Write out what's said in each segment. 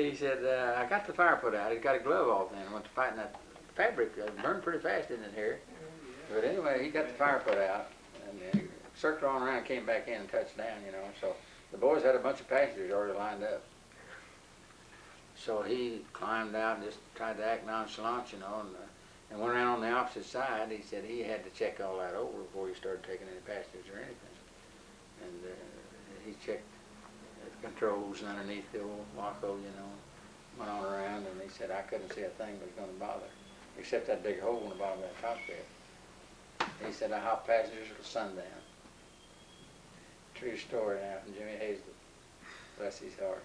he said, I got the fire put out. He got a glove off then. I went to fighting that fabric. It burned pretty fast, didn't it, here? But anyway, he got the fire put out, and he circled on around, came back in and touched down, you know. So the boys had a bunch of passengers already lined up. So he climbed out and just tried to act nonchalant, you know, and went around on the opposite side. He said he had to check all that over before he started taking any passengers or anything. And he checked the controls underneath the old Waco, you know, went on around, and he said, I couldn't see a thing that was going to bother, except that big hole in the bottom of that cockpit. He said, I hopped passengers till sundown. True story now from Jimmy Hazlett. Bless his heart.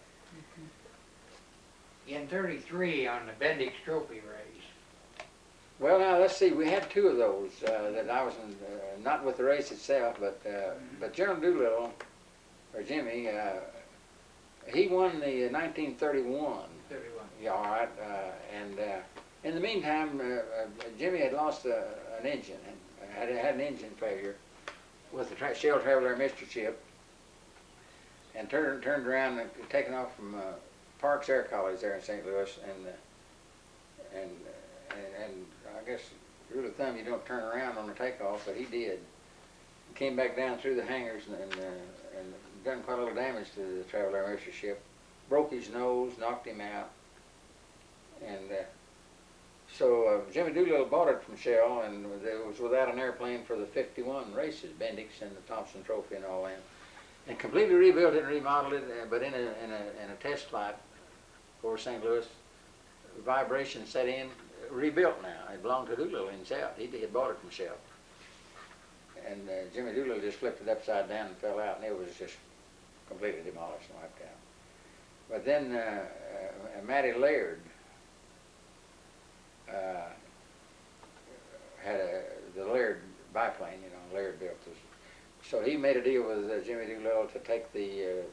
In 33 on the Bendix Trophy race. Well, now, let's see. We had two of those that I was in, not with the race itself, but General Doolittle, or Jimmy, he won the 1931. 31. Yeah, all right. And in the meantime, Jimmy had lost an engine, and had an engine failure with the Shell Traveler Mystery Ship, and turned around and taken off from Parks Air College there in St. Louis, and I guess rule of thumb, you don't turn around on the takeoff, but he did. He came back down through the hangars and done quite a little damage to the Traveler Mystery Ship, broke his nose, knocked him out, and so Jimmy Doolittle bought it from Shell, and it was without an airplane for the 51 races, Bendix and the Thompson Trophy and all that, and completely rebuilt it and remodeled it, but in a test flight over St. Louis, vibration set in, rebuilt now. It belonged to Doolittle himself. He had bought it from Shell. And Jimmy Doolittle just flipped it upside down and fell out, and it was just completely demolished and wiped out. But then Matty Laird had the Laird biplane, you know, Laird built this. So he made a deal with Jimmy Doolittle to take the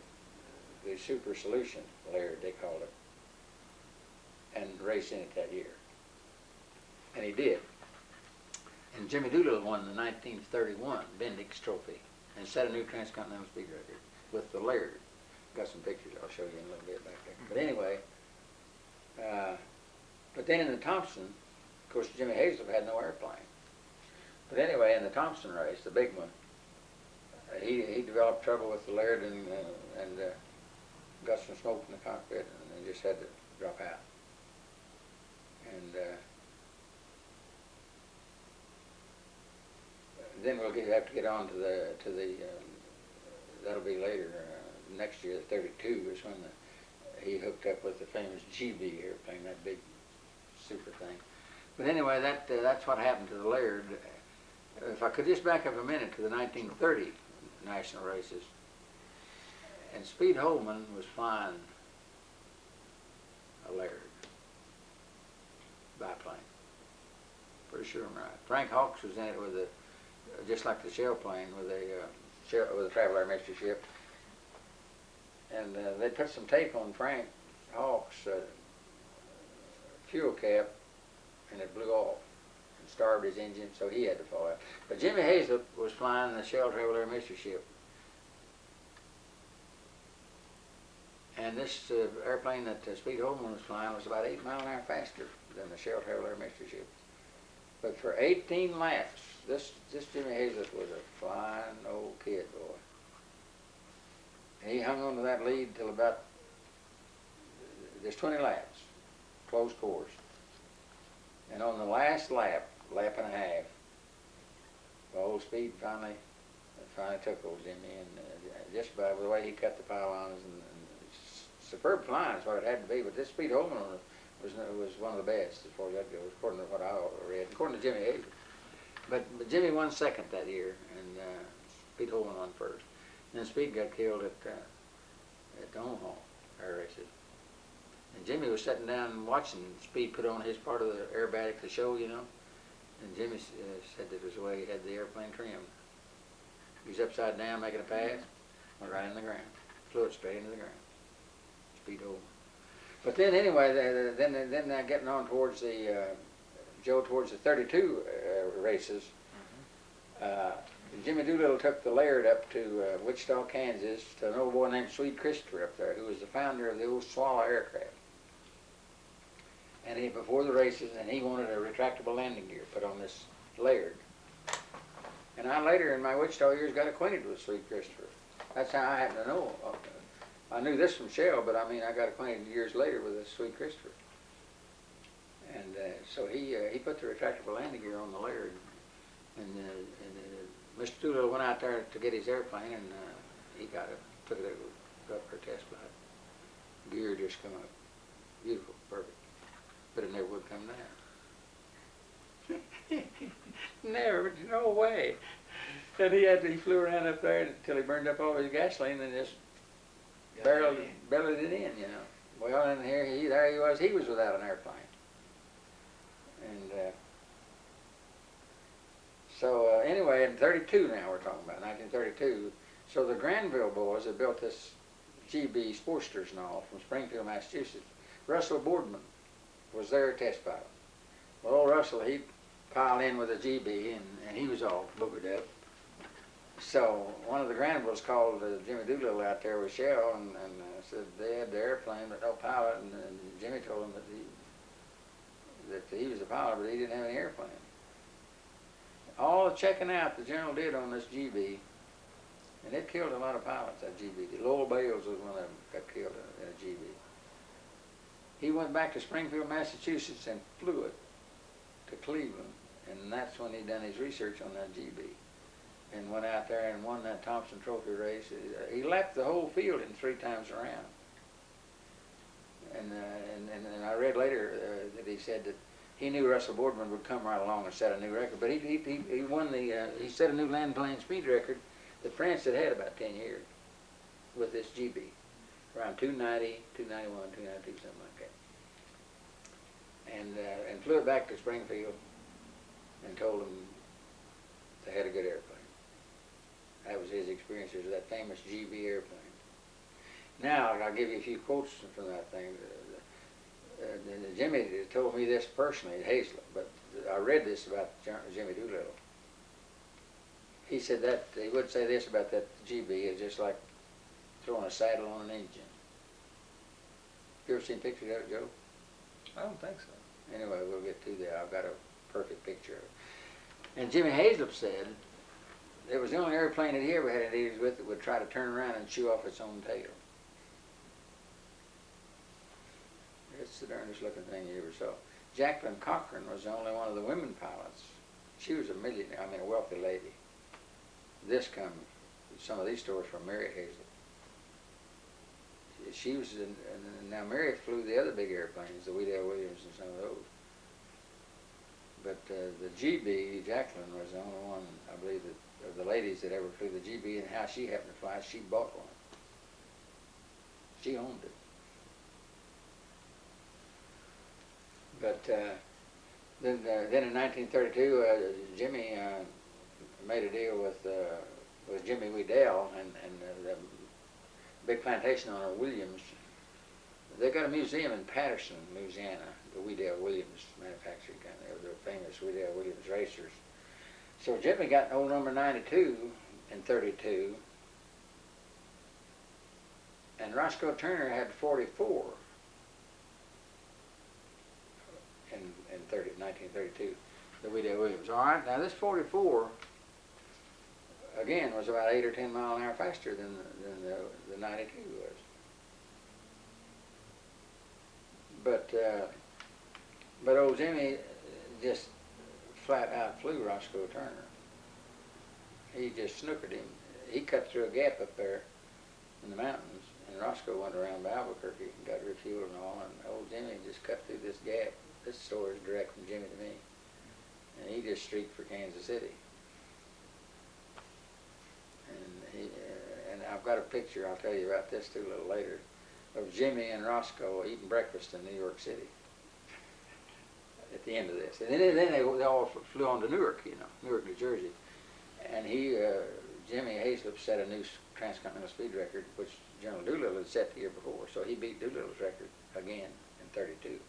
Super Solution, Laird they called it, and race in it that year. And he did. And Jimmy Doolittle won the 1931 Bendix Trophy and set a new transcontinental speed record with the Laird. Got some pictures I'll show you in a little bit back there. But anyway, but then in the Thompson, of course, Jimmy Hazlett had no airplane. But anyway, in the Thompson race, the big one, he developed trouble with the Laird and got some smoke in the cockpit, and just had to drop out. And then we'll have to get on to the that'll be later. Next year, the 32 is when he hooked up with the famous GB airplane, that big super thing. But anyway, that's what happened to the Laird. If I could just back up a minute to the 1930 national races, and Speed Holman was flying a Laird biplane. Pretty sure I'm right. Frank Hawks was in it with just like the Shell plane with a Traveler Mystery Ship. And they put some tape on Frank Hawks' fuel cap, and it blew off and starved his engine, so he had to fall out. But Jimmy Hazlett was flying the Shell Traveler Mystery Ship. And this airplane that Speed Holman was flying was about 8 miles an hour faster than the Shell Traveler Mystery Ship. But for 18 laps, this Jimmy Hazlett was a flying old kid, boy. He hung on to that lead till about, there's 20 laps, close course. And on the last lap and a half, the old Speed finally took old Jimmy, and just by the way he cut the pylons, and superb flying is what it had to be. But this Speed Holman was one of the best as far as that goes, according to what I read, according to Jimmy Hazlett. But Jimmy won second that year, and Speed Holman won first. And then Speed got killed at Omaha air races. And Jimmy was sitting down watching Speed put on his part of the aerobatic, the show, you know. And Jimmy said that was the way he had the airplane trimmed. He was upside down making a pass, went right in the ground, flew it straight into the ground. Speed over. But then anyway, then getting on towards the towards the 32 races. Jimmy Doolittle took the Laird up to Wichita, Kansas, to an old boy named Swede Christopher up there, who was the founder of the old Swallow aircraft. and he before the races, and he wanted a retractable landing gear put on this Laird. And I later in my Wichita years got acquainted with Sweet Christopher. That's how I happened to know. I knew this from Shell, but I mean I got acquainted years later with this Sweet Christopher. And so he put the retractable landing gear on the Laird, and Mr. Doolittle went out there to get his airplane, and he got it, took it up for a test flight. Gear just come up, beautiful, perfect, but it never would come down. Never, no way. And he flew around up there until he burned up all his gasoline and just bellied it in, you know. Well, and there he was without an airplane. And so anyway, in 32 now we're talking about, 1932. So the Granville boys had built this GB Sportsters and all from Springfield, Massachusetts. Russell Boardman was their test pilot. Well, old Russell, he'd pile in with a GB, and he was all boogered up. So one of the Granvilles called Jimmy Doolittle out there with Shell and said they had their airplane but no pilot, and Jimmy told him that he was a pilot, but he didn't have any airplane. All the checking out the General did on this GB, and it killed a lot of pilots, that GB. Lowell Bales was one of them got killed in a GB. He went back to Springfield, Massachusetts and flew it to Cleveland, and that's when he done his research on that GB. And went out there and won that Thompson Trophy race. He lapped the whole field in 3 times around. And I read later that he said that he knew Russell Boardman would come right along and set a new record. But he won he set a new land plane speed record that France had about 10 years with this GB. Around 290, 291, 292, something like that. And flew it back to Springfield and told them they had a good airplane. That was his experiences of that famous GB airplane. Now, I'll give you a few quotes from that thing. Jimmy told me this personally at Hazlett, but I read this about Jimmy Doolittle. He said that, he would say this about that GB, it's just like throwing a saddle on an engine. You ever seen pictures of it, Joe? I don't think so. Anyway, we'll get to that. I've got a perfect picture of it. And Jimmy Hazlett said it was the only airplane that he ever had any dealings with that would try to turn around and chew off its own tail. It's the darndest looking thing you ever saw. Jacqueline Cochran was the only one of the women pilots. She was a millionaire, I mean a wealthy lady. Some of these stories from Mary Hazlett. She was, now Mary flew the other big airplanes, the Weedale Williams and some of those. But the GB, Jacqueline was the only one, I believe, of the ladies that ever flew the GB, and how she happened to fly, she bought one. She owned it. But then in 1932, Jimmy made a deal with Jimmy Weedale and the big plantation owner Williams. They got a museum in Patterson, Louisiana, the Weedale Williams manufacturing company. They were the famous Weedale Williams racers. So Jimmy got an old number 92 in 32, and Roscoe Turner had 44 in 1932, the Weedale Williams. All right, now this 44, again, was about 8 or 10 mile an hour faster than the 92 was. But old Jimmy just flat out flew Roscoe Turner. He just snookered him. He cut through a gap up there in the mountains, and Roscoe went around by Albuquerque and got refueled and all, and old Jimmy just cut through this gap. This story is direct from Jimmy to me. And he just streaked for Kansas City. And I've got a picture, I'll tell you about this too a little later, of Jimmy and Roscoe eating breakfast in New York City at the end of this. And then they all flew on to Newark, Newark, New Jersey. And Jimmy Hazlett set a new transcontinental speed record, which General Doolittle had set the year before. So he beat Doolittle's record again in 32.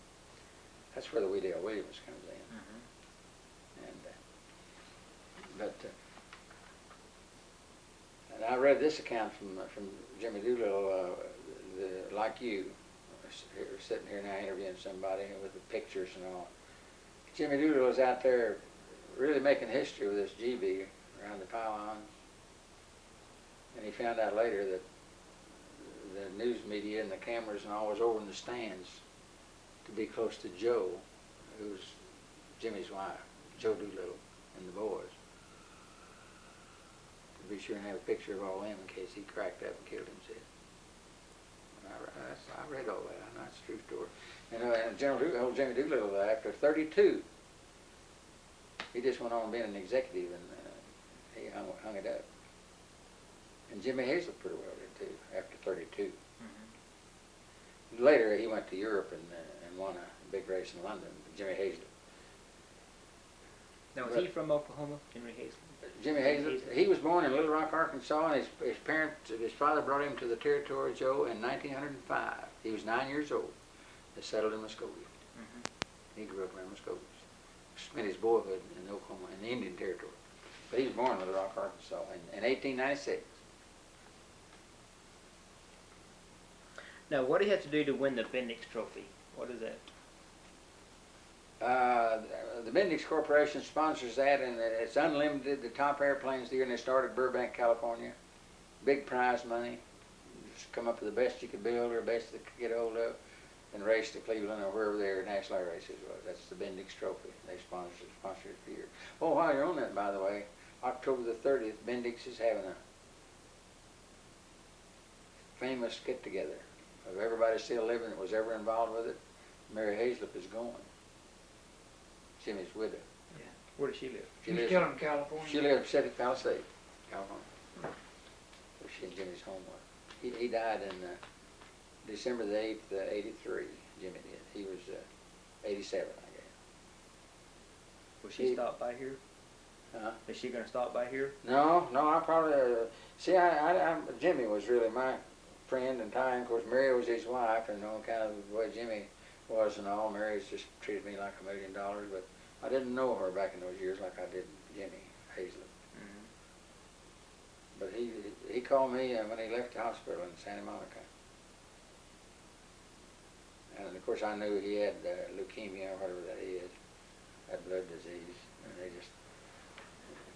That's where the Weedale Williams comes in. Mm-hmm. And I read this account from Jimmy Doolittle, like you, we're sitting here now interviewing somebody with the pictures and all. Jimmy Doolittle was out there really making history with this GB around the pylon. And he found out later that the news media and the cameras and all was over in the stands to be close to Joe, who was Jimmy's wife, Joe Doolittle, and the boys. To be sure and have a picture of all them in case he cracked up and killed himself. I read all that. I know it's a true story. And old Jimmy Doolittle, after 32, he just went on being an executive, and he hung it up. And Jimmy Hazlett pretty well did too, after 32. Mm-hmm. Later, he went to Europe and won a big race in London, Jimmy Hazlett. Now, was he from Oklahoma, Jimmy Hazlett? Jimmy Hazlett, he was born in Little Rock, Arkansas, and his father brought him to the territory, Joe, in 1905. He was 9 years old. They settled in Muskogee. Mm-hmm. He grew up around Muskogee. Spent his boyhood in Oklahoma, in the Indian Territory. But he was born in Little Rock, Arkansas in 1896. Now, what do you have to do to win the Bendix Trophy? What is that? The Bendix Corporation sponsors that, and it's unlimited. The top airplanes here, and they start at Burbank, California. Big prize money. Just come up with the best you could build or best they could get hold of, and race to Cleveland or wherever their national air races was. That's the Bendix Trophy. They sponsor it for years. Oh, while you're on that, by the way, October the 30th, Bendix is having a famous get-together of everybody still living that was ever involved with it. Mary Hazlett is going. Jimmy's widow. Yeah. Where does she live? She's still in California? She lives in Pacific Palisades, California. So she and Jimmy's home was. He died in December the 8th, 83, Jimmy did. He was 87, I guess. Will she stop by here? Is she going to stop by here? No, I probably, see, Jimmy was really my friend and tie. Of course, Mary was his wife, and kind of the way Jimmy was and all. Mary's just treated me like $1 million, but I didn't know her back in those years like I did Jimmy Hazlett. Mm-hmm. But he called me when he left the hospital in Santa Monica. And of course I knew he had leukemia or whatever that is, that blood disease, and they just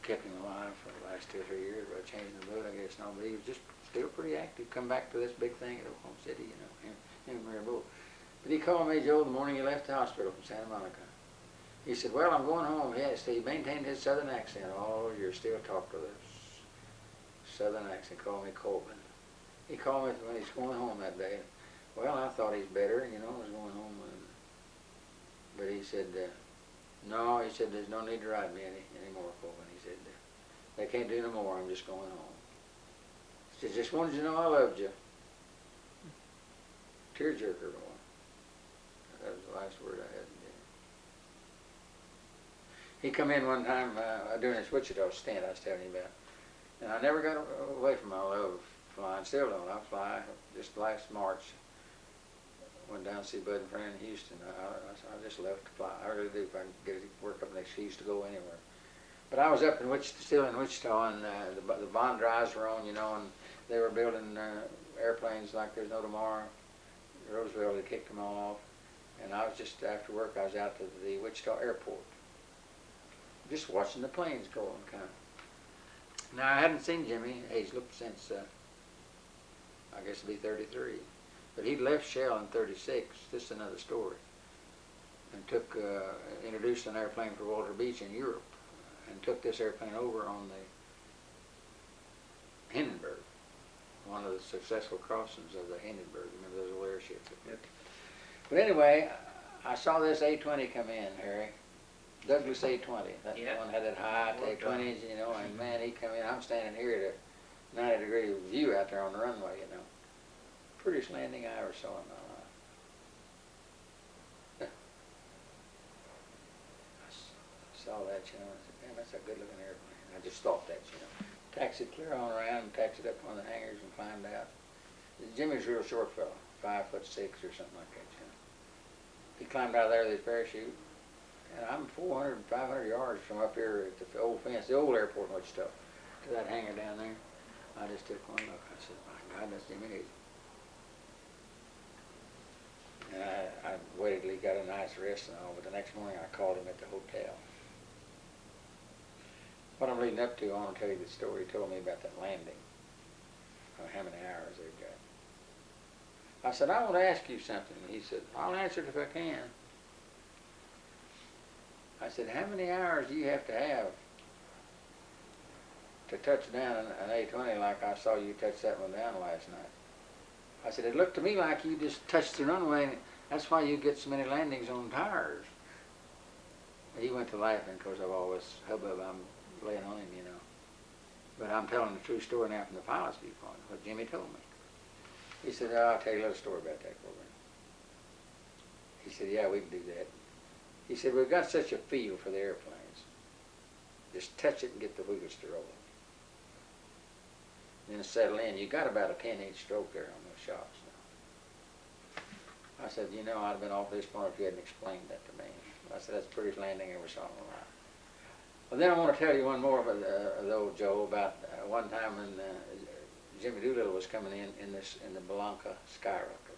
kept him alive for the last 2 or 3 years by changing the blood, I guess. No, but he was just still pretty active. Come back to this big thing at Oklahoma City, him and Mary both. But he called me, Joe, the morning he left the hospital from Santa Monica. He said, well, I'm going home. He maintained his southern accent all those years, still talked with us. Southern accent, called me Corbin. He called me when he's going home that day. Well, I thought he's better, was going home. But he said, no, he said, there's no need to ride me anymore, Corbin. He said, they can't do no more, I'm just going home. He said, just wanted you to know I loved you. Tearjerker, boy. That was the last word I had. He come in one time during his Wichita stint I was telling you about, and I never got away from my love of flying. Still don't. I fly. Just last March, went down to see Bud and Fran in Houston. I just love to fly. I really do. If I can get to work up next year, to go anywhere. But I was up in Wichita, still in Wichita, and the bond drives were on, and they were building airplanes like there's no tomorrow. Roosevelt had kicked them all off. And I was just, after work, I was out to the Wichita airport, just watching the planes go on, kind of. Now, I hadn't seen Jimmy Hazlett since, I guess it'd be 33. But he'd left Shell in 36, this is another story, and introduced an airplane for Walter Beach in Europe, and took this airplane over on the Hindenburg, one of the successful crossings of the Hindenburg. Remember those little airships? Yep. But anyway, I saw this A-20 come in, Harry. Douglas A-20. That one had that high A-20s, and man, he come in. I'm standing here at a 90-degree view out there on the runway, Prettiest landing I ever saw in my life. I saw that, I said, man, that's a good-looking airplane. I just thought that, Taxied clear on around and taxied up one of the hangars and climbed out. Jimmy's a real short fellow, 5'6" or something like that, He climbed out of there with his parachute, and I'm 400, 500 yards from up here at the old fence, the old airport in Wichita, to that hangar down there. I just took one look. I said, my God, that's Jimmy Hazlett. And I waited till he got a nice rest and all, but the next morning I called him at the hotel. What I'm leading up to, I want to tell you the story he told me about that landing, how many hours they've got. I said, I want to ask you something. He said, I'll answer it if I can. I said, how many hours do you have to touch down an A-20 like I saw you touch that one down last night? I said, it looked to me like you just touched the runway, and that's why you get so many landings on tires. He went to laughing because I've always hubbub I'm laying on him, you know. But I'm telling the true story now from the pilot's viewpoint, what Jimmy told me. He said, oh, I'll tell you a little story about that, Corbin. He said, yeah, we can do that. He said, we've got such a feel for the airplanes. Just touch it and get the wheels to roll. Then settle in. You got about a 10-inch stroke there on those shots now. I said, you know, I'd have been off this point if you hadn't explained that to me. I said, that's the prettiest landing I ever saw in my life. Well, then I want to tell you one more of the Joe, about one time when Jimmy Doolittle was coming in the Blanca Skyrocket.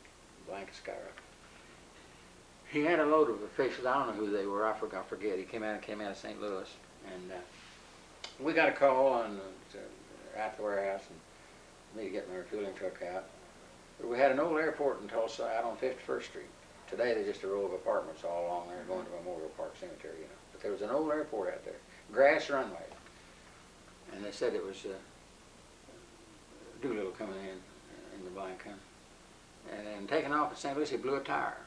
He had a load of officials. I don't know who they were. I forget. He came out of St. Louis, and we got a call on out the warehouse and me to get my refueling truck out. But we had an old airport in Tulsa out on 51st Street. Today there's just a row of apartments all along there going to Memorial Park Cemetery, you know. But there was an old airport out there, grass runway, and they said it was Doolittle coming in the Blanca, and taking off at St. Louis, he blew a tire.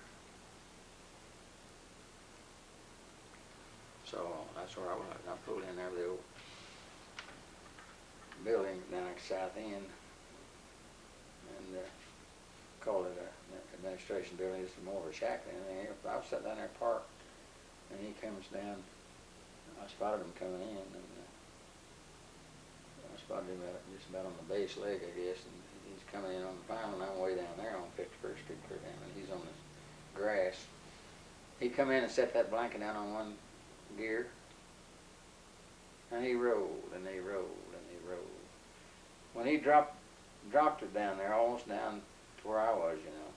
So that's where I was. I pulled in there with the old building down at the south end, and called it an administration building. It's more of a shack than anything. I was sitting down there parked, and he comes down. I spotted him coming in, and I spotted him just about on the base leg, I guess, and he's coming in on the final, and I'm way down there on 51st Street, clear down, and he's on the grass. He come in and set that blanket down on one gear, and he rolled, and he rolled, and he rolled. When he dropped it down there, almost down to where I was, you know.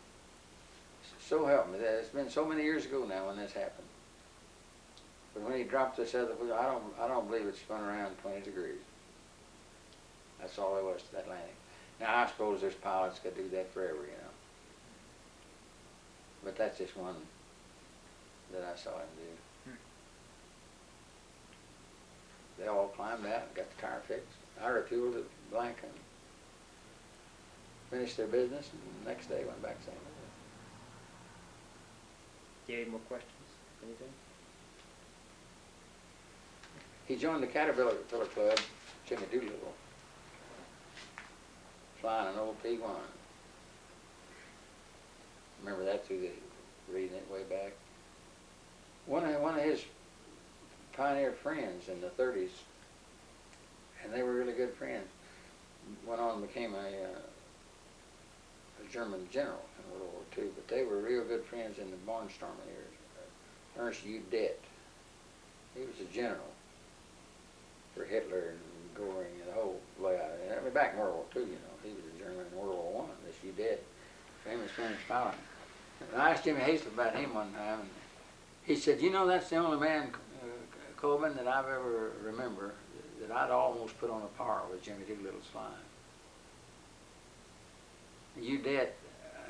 So help me, it's been so many years ago now when this happened. But when he dropped this other wheel, I don't believe it spun around 20 degrees. That's all there was to that landing. Now I suppose there's pilots that do that forever, you know. But that's just one that I saw him do. They all climbed out and got the tire fixed. I refueled the blank and finished their business, and the next day went back to St. Louis. Do you have any more questions? Anything? He joined the Caterpillar Club, Jimmy Doolittle, flying an old P-1. Remember that through reading it way back. One of his pioneer friends in the 30s, and they were really good friends, went on and became a German general in World War II, but they were real good friends in the barnstorming years. Ernst Udet, he was a general for Hitler and Gore and the whole layout. I mean, back in World War II, you know, he was a German in World War I, this Udet, famous French pilot. And I asked Jimmy Hazel about him one time, and he said, you know, that's the only man, Corbin, that I've ever remember that I'd almost put on a par with Jimmy Doolittle's flying. Udet,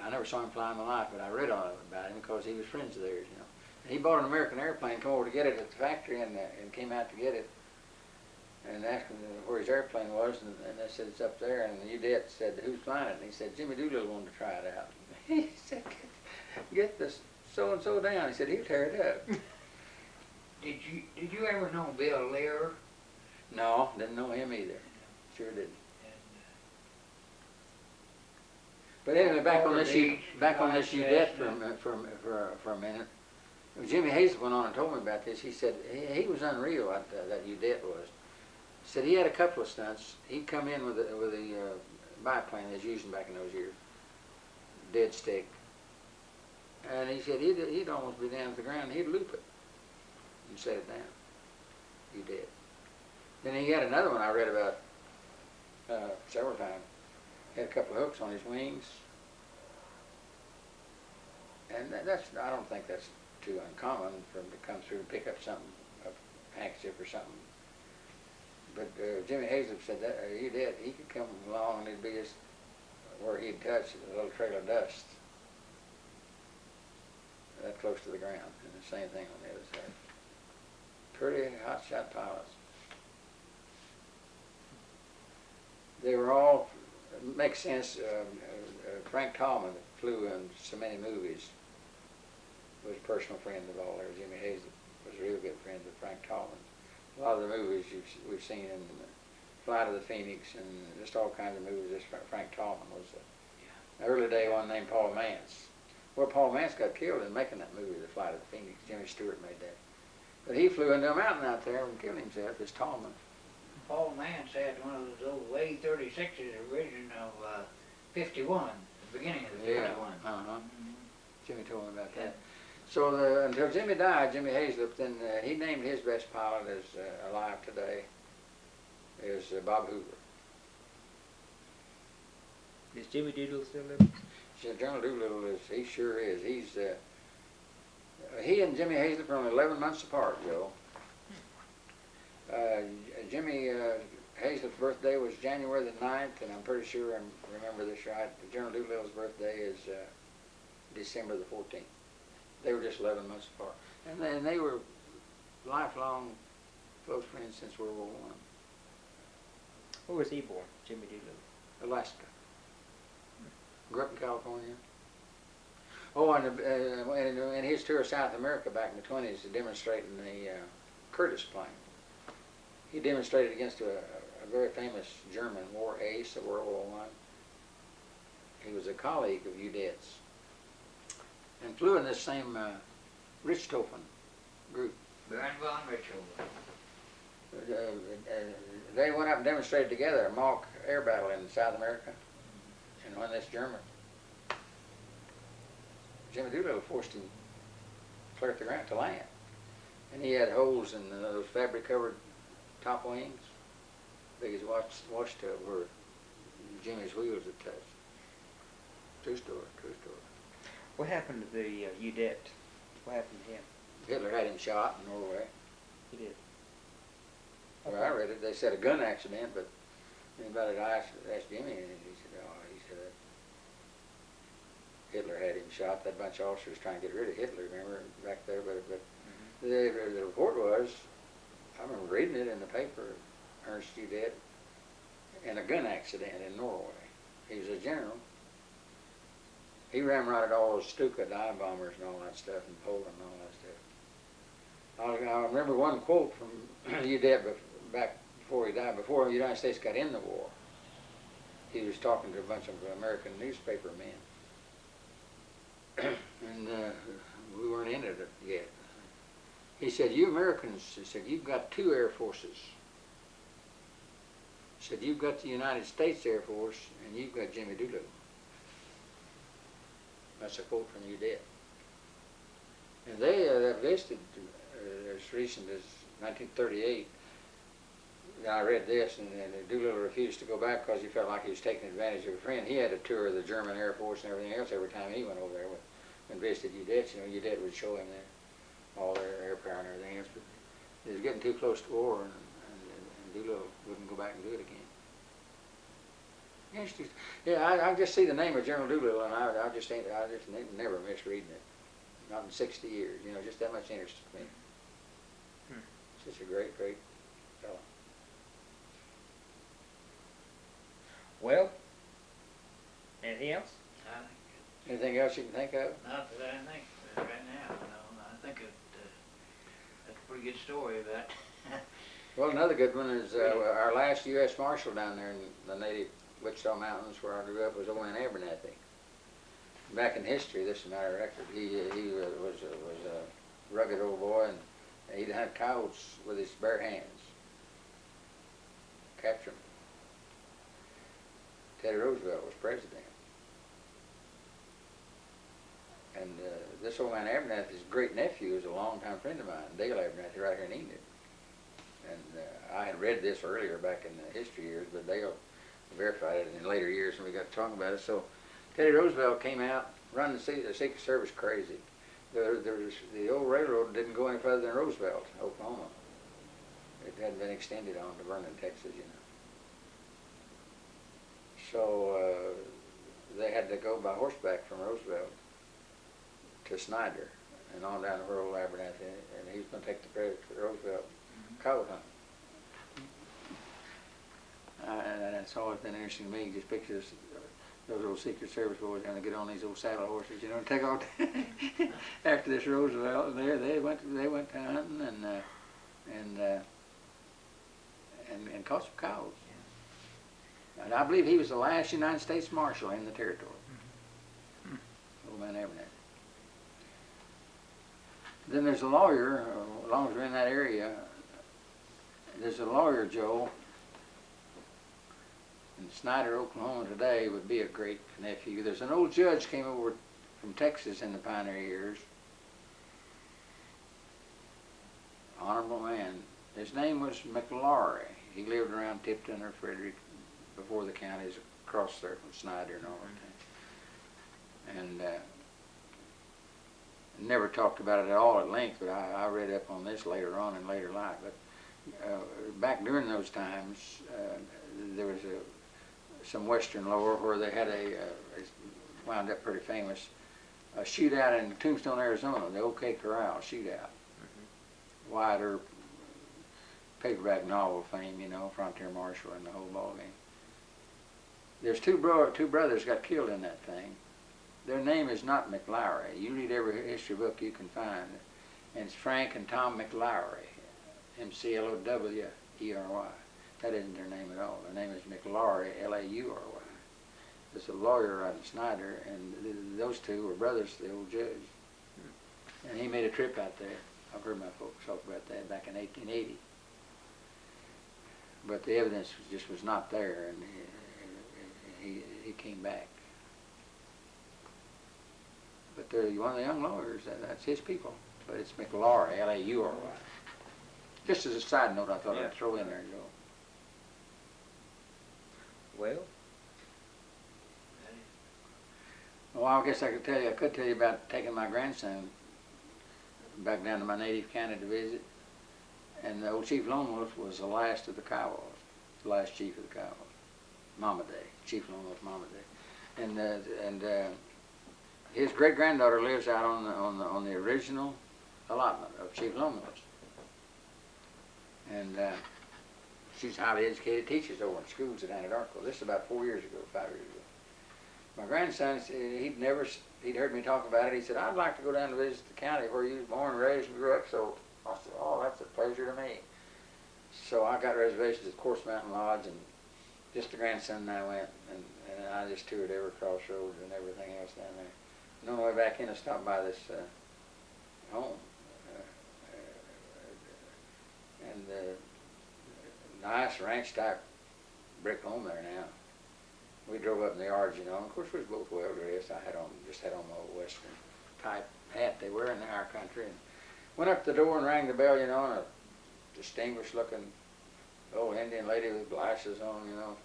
I never saw him fly in my life, but I read all about him because he was friends of theirs, you know. And he bought an American airplane, come over to get it at the factory, and came out to get it, and asked him where his airplane was, and they said it's up there, and Udet said, who's flying it? And he said, Jimmy Doolittle wanted to try it out. He said, get this so-and-so down. He said, he'll tear it up. Did you ever know Bill Lear? No, didn't know him either. Sure didn't. But anyway, back on this Udet for a minute. Jimmy Hazel went on and told me about this. He said he was unreal. That Udet was. He said he had a couple of stunts. He'd come in with a biplane they was using back in those years, dead stick, and he said he'd almost be down to the ground. He'd loop it and set it down. Udet. Then he had another one I read about several times. Had a couple of hooks on his wings. And I don't think that's too uncommon for him to come through and pick up something, a handkerchief or something. But Jimmy Hazlett said that he did. He could come along and it'd be just where he'd touch a little trail of dust, that close to the ground, and the same thing on the other side. Pretty hot shot pilots. They were all, it makes sense. Frank Tallman, that flew in so many movies, was a personal friend of all there. Jimmy Hazlett was a real good friend of Frank Tallman. A lot of the movies we've seen in Flight of the Phoenix and just all kinds of movies, this Frank Tallman was an early day one named Paul Mance. Well, Paul Mance got killed in making that movie, The Flight of the Phoenix. Jimmy Stewart made that. But he flew into a mountain out there and killed himself, this Tallman. Paul Mance had one of those old A-36s, origin of 51, the beginning of the 51. Jimmy told me about that. So until Jimmy died, Jimmy Hazlett, then he named his best pilot as alive today is Bob Hoover. Is Jimmy Doolittle still living? General Doolittle is, he sure is. He and Jimmy Hazlett were only 11 months apart, Joe. Jimmy Hazlett's birthday was January the 9th, and I'm pretty sure I remember this right. General Doolittle's birthday is December the 14th. They were just 11 months apart. And they were lifelong close friends since World War I. Where was he born, Jimmy Doolittle? Alaska. Grew up in California. Oh, and in his tour of South America back in the 20s, demonstrating the Curtiss plane. He demonstrated against a very famous German war ace of World War I. He was a colleague of Udet's and flew in this same Richthofen group. Baron von Richthofen. They went up and demonstrated together a mock air battle in South America. And when this German, Jimmy Doolittle forced him clear at the ground to land. And he had holes in those fabric-covered top wings, big as a wash tub where Jimmy's wheels had touched. True story, true story. What happened to the Udet? What happened to him? Hitler had him shot in Norway. He did. Well, I read it. They said a gun accident, but anybody that asked Jimmy, and he said, Hitler had him shot. That bunch of officers trying to get rid of Hitler, remember, back there. But the report was, I remember reading it in the paper, Ernst Udet, in a gun accident in Norway. He was a general. He ramrodded all those Stuka dive bombers and all that stuff in Poland and all that stuff. I remember one quote from Udet back before he died, before the United States got in the war. He was talking to a bunch of American newspaper men. And we weren't in it yet. He said, you Americans, he said, you've got two air forces. He said, you've got the United States Air Force and you've got Jimmy Doolittle. That's a quote from Udet. And they listed as recent as 1938. I read this, and Doolittle refused to go back because he felt like he was taking advantage of a friend. He had a tour of the German Air Force and everything else every time he went over there and visited Udet. You know, Udet would show him there all their air power and everything else. But it was getting too close to war, and Doolittle wouldn't go back and do it again. Yeah, I just see the name of General Doolittle, and I just never miss reading it. Not in 60 years, you know, just that much interest in me. Such a great, great fellow. Well, anything else? Anything else you can think of? Not that I think right now, no. I think that's a pretty good story about. Well, another good one is our last U.S. Marshal down there in the native Wichita Mountains where I grew up was old man Abernathy. Back in history, this is a matter of record. He was a rugged old boy, and he'd hunt coyotes with his bare hands. Capture them. Teddy Roosevelt was president. And this old man Abernathy's great nephew is a longtime friend of mine, Dale Abernathy, right here in Enid. And I had read this earlier back in the history years, but Dale verified it in later years when we got talking about it. So Teddy Roosevelt came out run the Secret Service crazy. The old railroad didn't go any further than Roosevelt, Oklahoma. It hadn't been extended on to Vernon, Texas, you know. So they had to go by horseback from Roosevelt to Snyder and on down to rural Abernathy, and he was going to take the credit for Roosevelt cow hunt. And it's always been interesting to me, just pictures those old Secret Service boys having to get on these old saddle horses, you know, and take off after this Roosevelt. And they went hunting and caught some cows. And I believe he was the last United States Marshal in the territory. Old man Abernathy. Then there's a lawyer, as long as we're in that area, there's a lawyer, Joe, in Snyder, Oklahoma today, would be a great nephew. There's an old judge came over from Texas in the pioneer years. Honorable man. His name was McLaury. He lived around Tipton or Frederick before the counties across there from Snyder and all that. And never talked about it at all at length, but I read up on this later on in later life. But back during those times, there was some western lore where they had it wound up pretty famous, a shootout in Tombstone, Arizona, the OK Corral shootout. Wyatt Earp, paperback novel fame, you know, Frontier Marshal and the whole ballgame. There's two brothers got killed in that thing. Their name is not McLaury. You read every history book you can find, and it's Frank and Tom McLaury, McLaury. That isn't their name at all. Their name is McLaury, Laury. There's a lawyer out in Snyder, and those two were brothers to the old judge. And he made a trip out there. I've heard my folks talk about that back in 1880. But the evidence just was not there, and he came back. But they're one of the young lawyers, that's his people. But it's McLaury, Laury. Just as a side note, I thought I'd throw in there, Joe. Well, I guess I could tell you about taking my grandson back down to my native county to visit. And the old Chief Lone Wolf was the last of the Kiowas, the last chief of the Kiowas. Mama Day, Chief Lone Wolf Mama Day. And his great-granddaughter lives out on the original allotment of Chief Lone Wolf. And she's highly educated, teaches over in schools at Anadarko. This is about 5 years ago. My grandson, he'd heard me talk about it. He said, I'd like to go down to visit the county where you was born, raised, and grew up. So I said, oh, that's a pleasure to me. So I got reservations at Course Mountain Lodge, and just the grandson and I went, and I just toured every crossroads and everything else down there. And on the way back in, I stopped by this home. Nice ranch-type brick home there now. We drove up in the yards, you know, and of course we was both well dressed. I just had on my old western type hat they wear in our country, and went up to the door and rang the bell, you know, and a distinguished looking old Indian lady with glasses on, you know,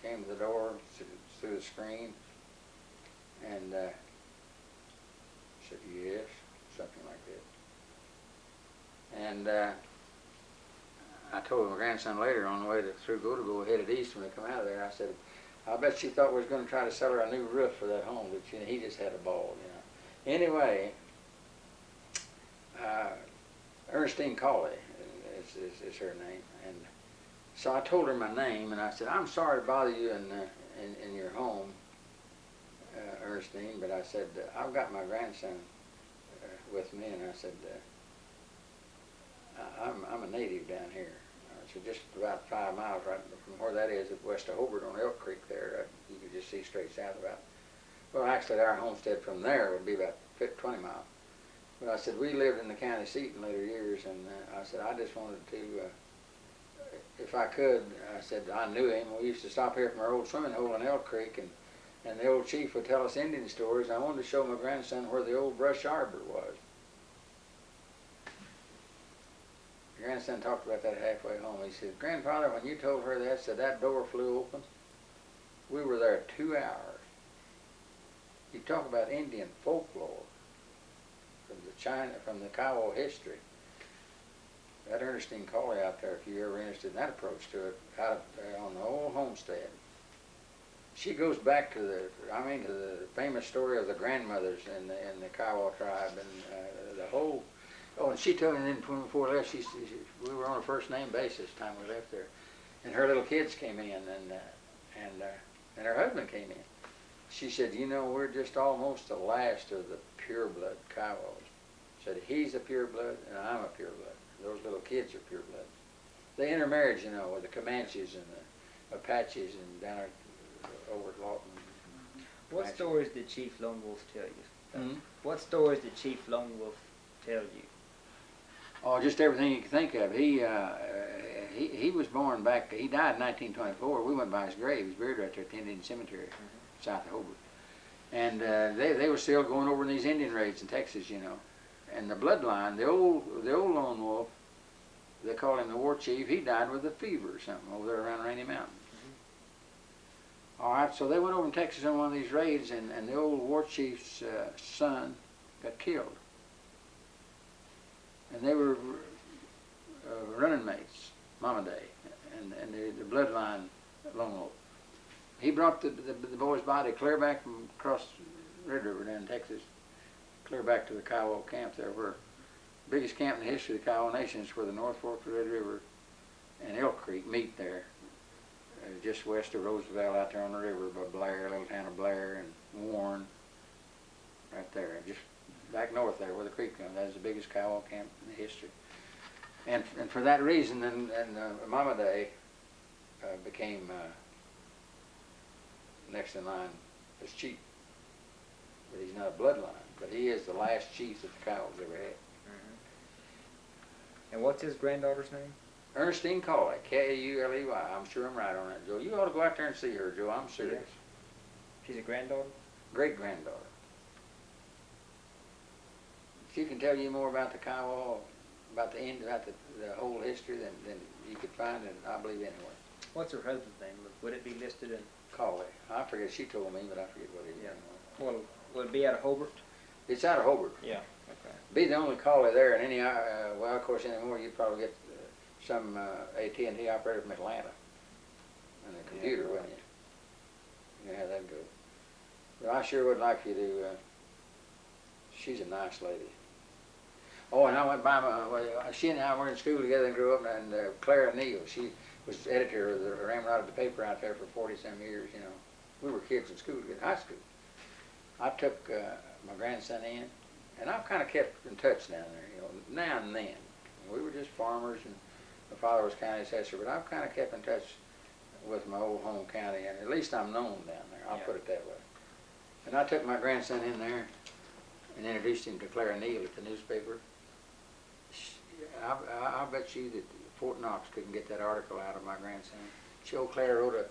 came to the door through the screen and said yes, something like that. And I told my grandson later on the way through Go headed east when they come out of there, I said, I bet she thought we was going to try to sell her a new roof for that home, but you know, he just had a ball, you know. Anyway, Ernestine Cawley is her name, and so I told her my name, and I said, I'm sorry to bother you in your home, Ernestine, but I said, I've got my grandson with me, and I said, I'm a native down here. So just about 5 miles right from where that is, west of Hobart on Elk Creek there, you could just see straight south about. Well, actually, our homestead from there would be about 20 miles. But I said, we lived in the county seat in later years, and I said, I just wanted to, if I could, I said, I knew him. We used to stop here from our old swimming hole in Elk Creek, and the old chief would tell us Indian stories. I wanted to show my grandson where the old brush arbor was. My grandson talked about that halfway home. He said, Grandfather, when you told her that, said that door flew open. We were there 2 hours. You talk about Indian folklore from the Kiowa history. That Ernestine Cawley out there, if you're ever interested in that approach to it, out on the old homestead. She goes back to the famous story of the grandmothers in the Kiowa tribe and the whole. Oh, and she told me then before we left, we were on a first name basis the time we left there, and her little kids came in and her husband came in. She said, you know, we're just almost the last of the pure blood Kiowas. Said he's a pure blood and I'm a pure blood. Those little kids are pure blood. They intermarried, you know, with the Comanches and the Apaches and down over at Lawton. What stories did Chief Lone Wolf tell you? Hmm? What stories did Chief Lone Wolf tell you? Oh, just everything you can think of. He was born back. He died in 1924. We went by his grave. He's buried right there at the Indian Cemetery, south of Hobart. And they were still going over in these Indian raids in Texas, you know. And the bloodline, the old Lone Wolf, they call him the War Chief. He died with a fever or something over there around Rainy Mountain. All right, so they went over in Texas on one of these raids, and the old War Chief's son got killed. And they were running mates, Mama Day, and the bloodline Lone Wolf. He brought the boy's body clear back from across Red River down in Texas, clear back to the Kiowa camp there, where the biggest camp in the history of the Kiowa Nation is where the North Fork of the Red River and Elk Creek meet there, just west of Roosevelt out there on the river by Blair, little town of Blair and Warren, right there, just back north there where the creek comes. That is the biggest Kiowa camp in the history. And for that reason, and Mama Day became next in line as chief. But he's not a bloodline, but he is the last chief that the Kiowas ever had. And what's his granddaughter's name? Ernestine Cawley, K-A-U-L-E-Y. I'm sure I'm right on that, Joe. You ought to go out there and see her, Joe. I'm serious. Yeah. She's a granddaughter? Great-granddaughter. If she can tell you more about the Kiowa, about the whole history than you could find in, I believe, anywhere. What's her husband's name? Would it be listed in? Cawley. I forget, she told me, but I forget what it is. Well, would it be out of Hobart? It's out of Hobart. Yeah, okay. Be the only Cawley there, and any, well, of course, anymore, you'd probably get some AT&T operator from Atlanta on the computer, wouldn't you? You know how that goes. But I sure would like you to, she's a nice lady. Oh, and I went by she and I were in school together and grew up, and Clara Neal, she was editor of the Ramrod of the paper out there for 40-some years, you know. We were kids in school together, high school. I took my grandson in, and I've kind of kept in touch down there, you know, now and then. We were just farmers, and my father was county assessor, but I've kind of kept in touch with my old home county, and at least I'm known down there, I'll put it that way. And I took my grandson in there and introduced him to Clara Neal at the newspaper. I bet you that Fort Knox couldn't get that article out of my grandson. Old Clara wrote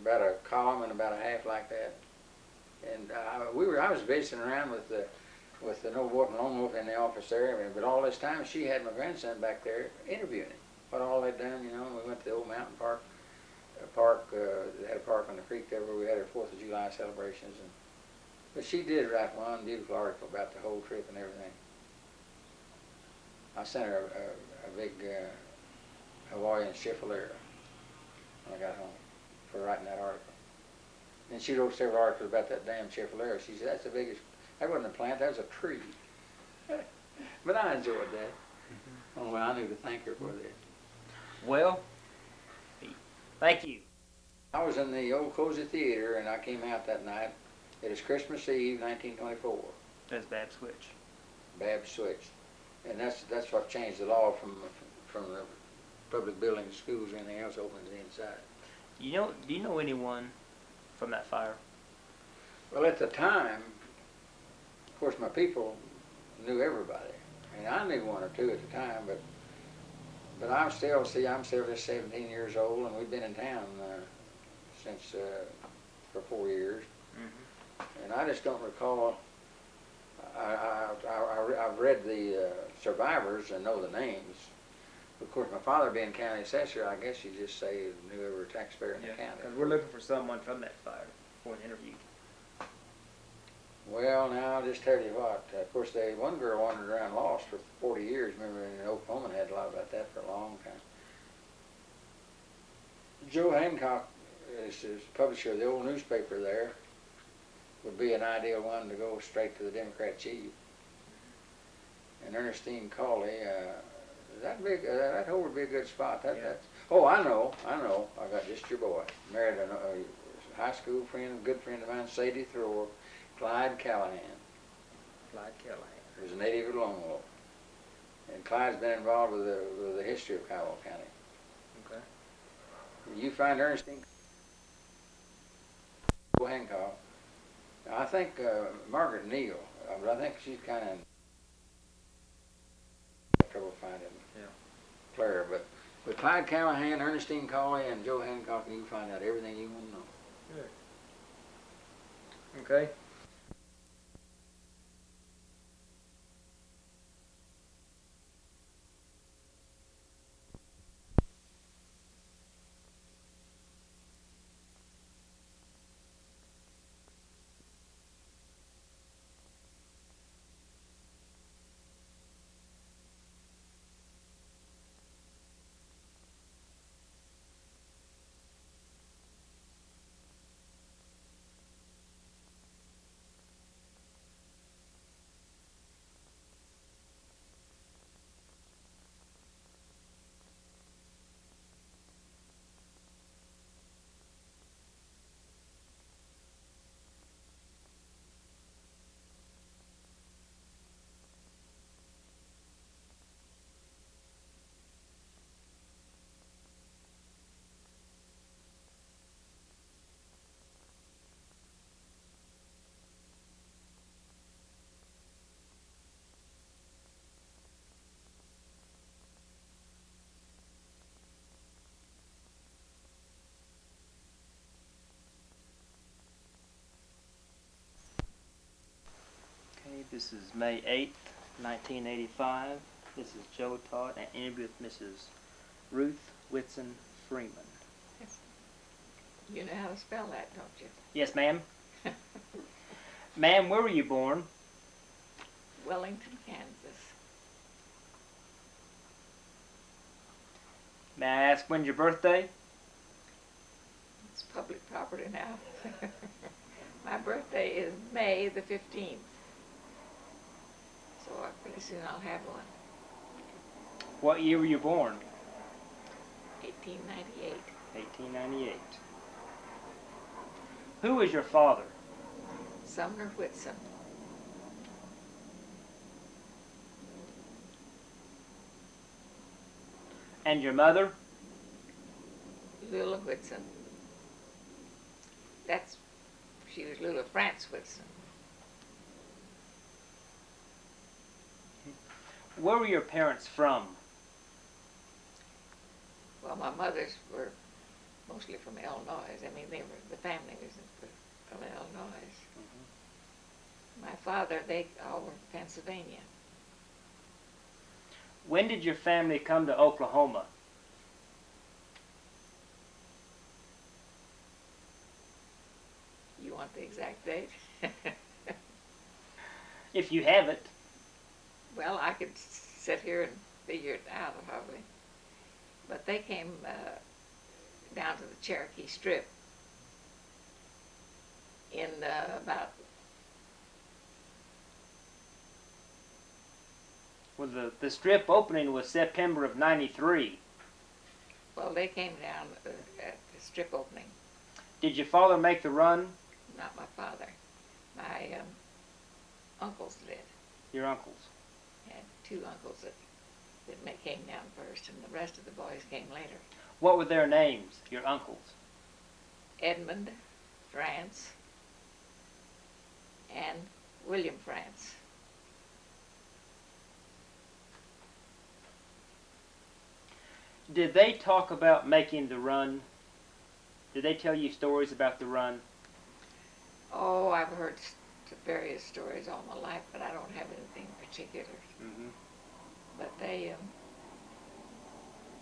about a column and about a half like that. And I was visiting around with the Lone Wolf in the office there, but all this time she had my grandson back there interviewing him. What all they'd done, you know. We went to the old mountain park. They had a park on the creek there where we had our 4th of July celebrations. But she did write one beautiful article about the whole trip and everything. I sent her a big Hawaiian chiffalera when I got home for writing that article. And she wrote several articles about that damn chiffalera. She said, that's the biggest, that wasn't a plant, that was a tree. But I enjoyed that. Oh, well, I knew to thank her for that. Well, thank you. I was in the old Cozy Theater, and I came out that night. It was Christmas Eve, 1924. That's Bab Switch. Bab switched. And that's what changed the law from the public buildings, schools, or anything else open to the inside. Do you know anyone from that fire? Well, at the time, of course, my people knew everybody. I mean, I knew one or two at the time, but I'm still just 17 years old, and we've been in town since for 4 years. Mm-hmm. And I just don't recall. I've read the survivors and know the names. Of course, my father being county assessor, I guess you just say knew every taxpayer in the county. Because we're looking for someone from that fire for an interview. Well, now I'll just tell you what. Of course, one girl wandered around lost for 40 years. Remember, in Oklahoma, had a lot about that for a long time. Joe Hancock is publisher of the old newspaper there. Would be an ideal one to go straight to the Democrat chief. And Ernestine Cawley, that hole would be a good spot. Oh, I know. I got just your boy. Married a high school friend, good friend of mine, Sadie Thrower, Clyde Callahan. Clyde Callahan. He was a native of Lone Wolf. And Clyde's been involved with the history of Kiowa County. Okay. You find Ernestine Hancock. I think Margaret Neal, but I think she's kind of trouble finding Claire. But with Clyde Callahan, Ernestine Cawley, and Joe Hancock, you can find out everything you want to know. Good. Okay. This is May 8th, 1985. This is Joe Todd, and interview with Mrs. Ruth Whitson Freeman. Yes. You know how to spell that, don't you? Yes, ma'am. Ma'am, where were you born? Wellington, Kansas. May I ask when's your birthday? It's public property now. My birthday is May the 15th. So pretty soon I'll have one. What year were you born? 1898. 1898. Who is your father? Sumner Whitson. And your mother? Lula Whitson. She was Lula France Whitson. Where were your parents from? Well, my mothers were mostly from Illinois. I mean, the family was from Illinois. Mm-hmm. My father, they all were from Pennsylvania. When did your family come to Oklahoma? You want the exact date? If you have it. Well, I could sit here and figure it out probably. But they came down to the Cherokee Strip in about... Well, the strip opening was September of '93. Well, they came down at the strip opening. Did your father make the run? Not my father. My uncles did. Your uncles? I had two uncles that came down first, and the rest of the boys came later. What were their names, your uncles? Edmund France and William France. Did they talk about making the run? Did they tell you stories about the run? Oh, I've heard various stories all my life, but I don't have anything particular. Mm-hmm. But they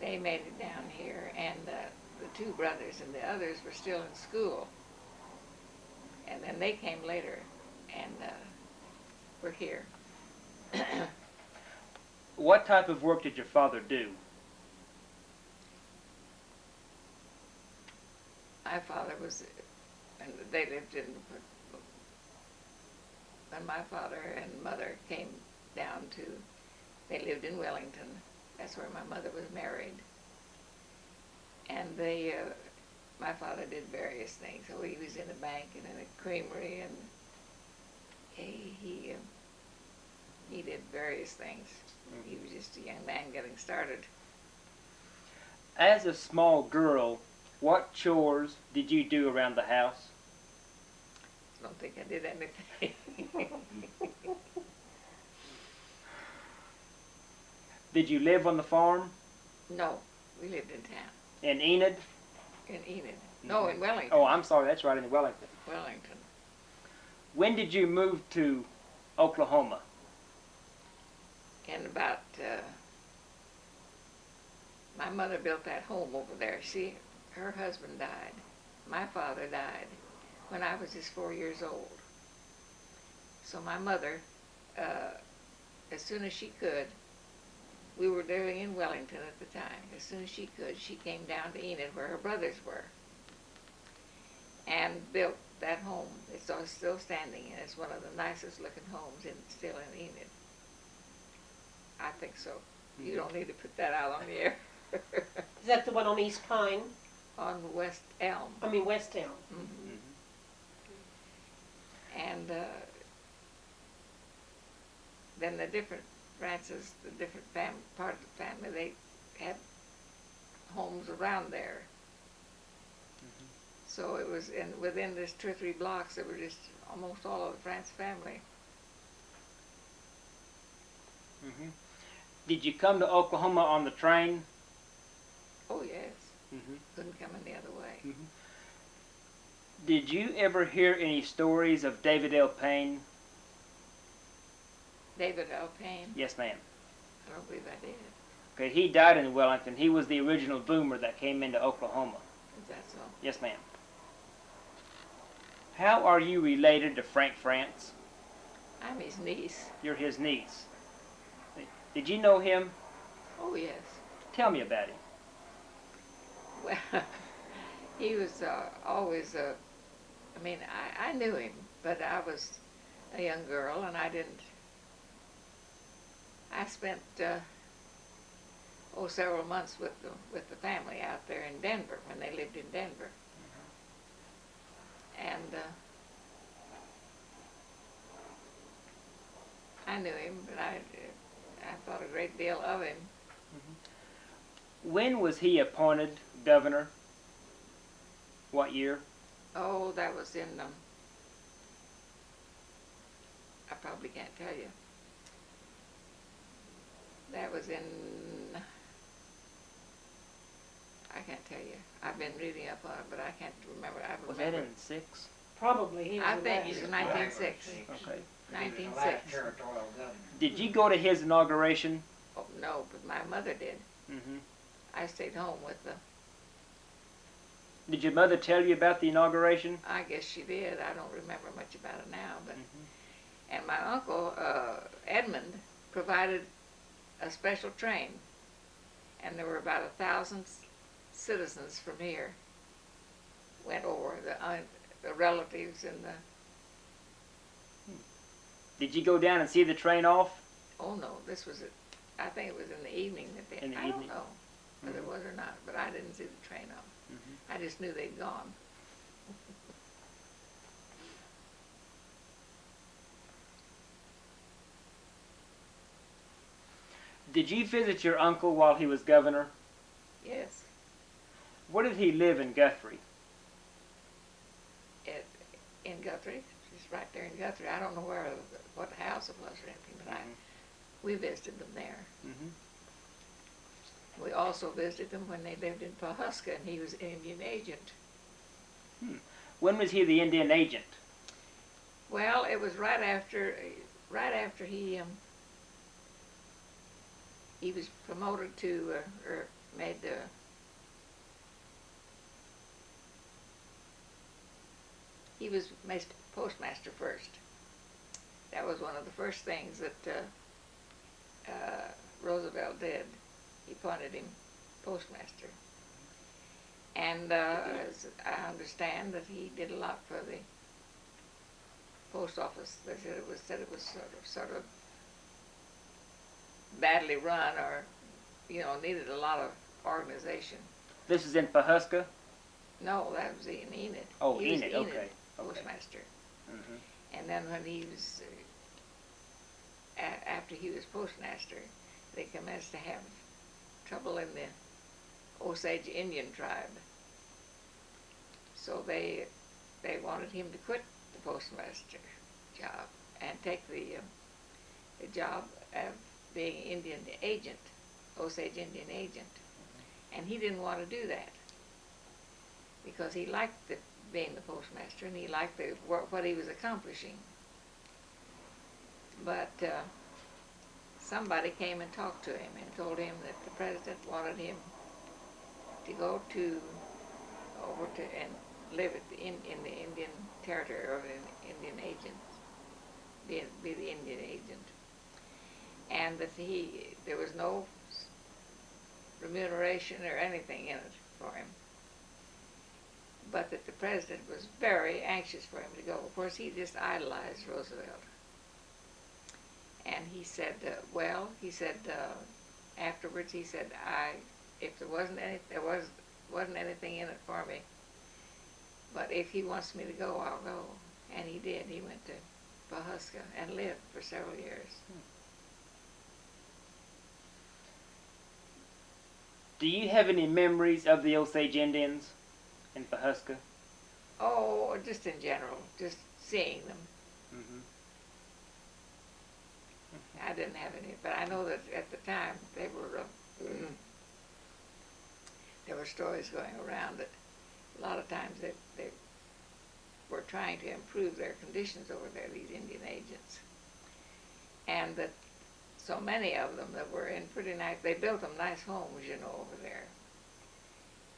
made it down here, and the two brothers and the others were still in school. And then they came later, and we're here. What type of work did your father do? My father was, and they lived in, when my father and mother came down to, they lived in Wellington. That's where my mother was married. And they, my father did various things. So he was in a bank and in a creamery, and he did various things. He was just a young man getting started. As a small girl, what chores did you do around the house? I don't think I did anything. Did you live on the farm? No, we lived in town. In Enid? In Enid. No, in Wellington. Oh, I'm sorry, that's right, in Wellington. Wellington. When did you move to Oklahoma? And about, my mother built that home over there. Her husband died. My father died when I was just 4 years old. So my mother, as soon as she could, we were living in Wellington at the time. As soon as she could, she came down to Enid where her brothers were and built that home. It's still standing, and it's one of the nicest looking homes still in Enid. I think so. You don't need to put that out on the air. Is that the one on East Pine? On West Elm. I mean West Elm. Mm-hmm. And then the different branches, the different part of the family, they had homes around there. So it was within this 2 or 3 blocks, it was just almost all of the France family. Did you come to Oklahoma on the train? Oh yes. Couldn't come any other way. Did you ever hear any stories of David L. Payne? David L. Payne? Yes, ma'am. I don't believe I did. Okay, he died in Wellington. He was the original boomer that came into Oklahoma. Is that so? Yes, ma'am. How are you related to Frank France? I'm his niece. You're his niece. Did you know him? Oh yes. Tell me about him. Well, he was always I mean, I knew him, but I was a young girl, and I spent several months with the family out there in Denver when they lived in Denver, and I knew him, but I thought a great deal of him. When was he appointed governor? What year? Oh, that was in, I probably can't tell you. That was in, I can't tell you. I've been reading up on it, but I can't remember. I Was remember. that in 6? Probably he was I think it last. was 1906. Okay. He was the 1906. last territorial governor. Did you go to his inauguration? Oh, no, but my mother did. I stayed home with the, Did your mother tell you about the inauguration? I guess she did. I don't remember much about it now, but, and my uncle, Edmund, provided a special train, and there were about 1,000 citizens from here went over, the relatives and the, Did you go down and see the train off? oh no, this was, I think it was in the evening that they, In the I evening. don't know whether it was or not, but I didn't see the train off. I just knew they'd gone. Did you visit your uncle while he was governor? Yes, Where did he live in Guthrie? in Guthrie, just right there in Guthrie. I don't know what house it was or anything, but we visited them there. We also visited them when they lived in Pawhuska, and he was an Indian agent. When was he the Indian agent? Well, it was right after he was promoted to, or made he was postmaster first, that was one of the first things that Roosevelt did. He appointed him postmaster. And as I understand that he did a lot for the post office. They said it was sort of badly run, or needed a lot of organization. This is in Pawhuska? No, that was in Enid. Oh, He was Enid, Enid okay. postmaster. Mm-hmm. And then when he was after he was postmaster, they commenced to have trouble in the Osage Indian tribe. So they wanted him to quit the postmaster job and take the job of being Indian agent, Osage Indian agent. And he didn't want to do that because he liked being the postmaster and he liked what he was accomplishing. But somebody came and talked to him and told him that the president wanted him to go over to and live in the Indian territory, or an Indian agent, be the Indian agent, and that there was no remuneration or anything in it for him, but that the president was very anxious for him to go. Of course, he just idolized Roosevelt. And he said, afterwards, he said, if there wasn't anything in it for me, but if he wants me to go, I'll go. And he did. He went to Pawhuska and lived for several years. Do you have any memories of the Osage Indians in Pawhuska? Oh, just in general, just seeing them. Mm-hmm. I didn't have any, but I know that at the time there were stories going around that a lot of times they were trying to improve their conditions over there, these Indian agents, and that so many of them that were in pretty nice, they built them nice homes, over there,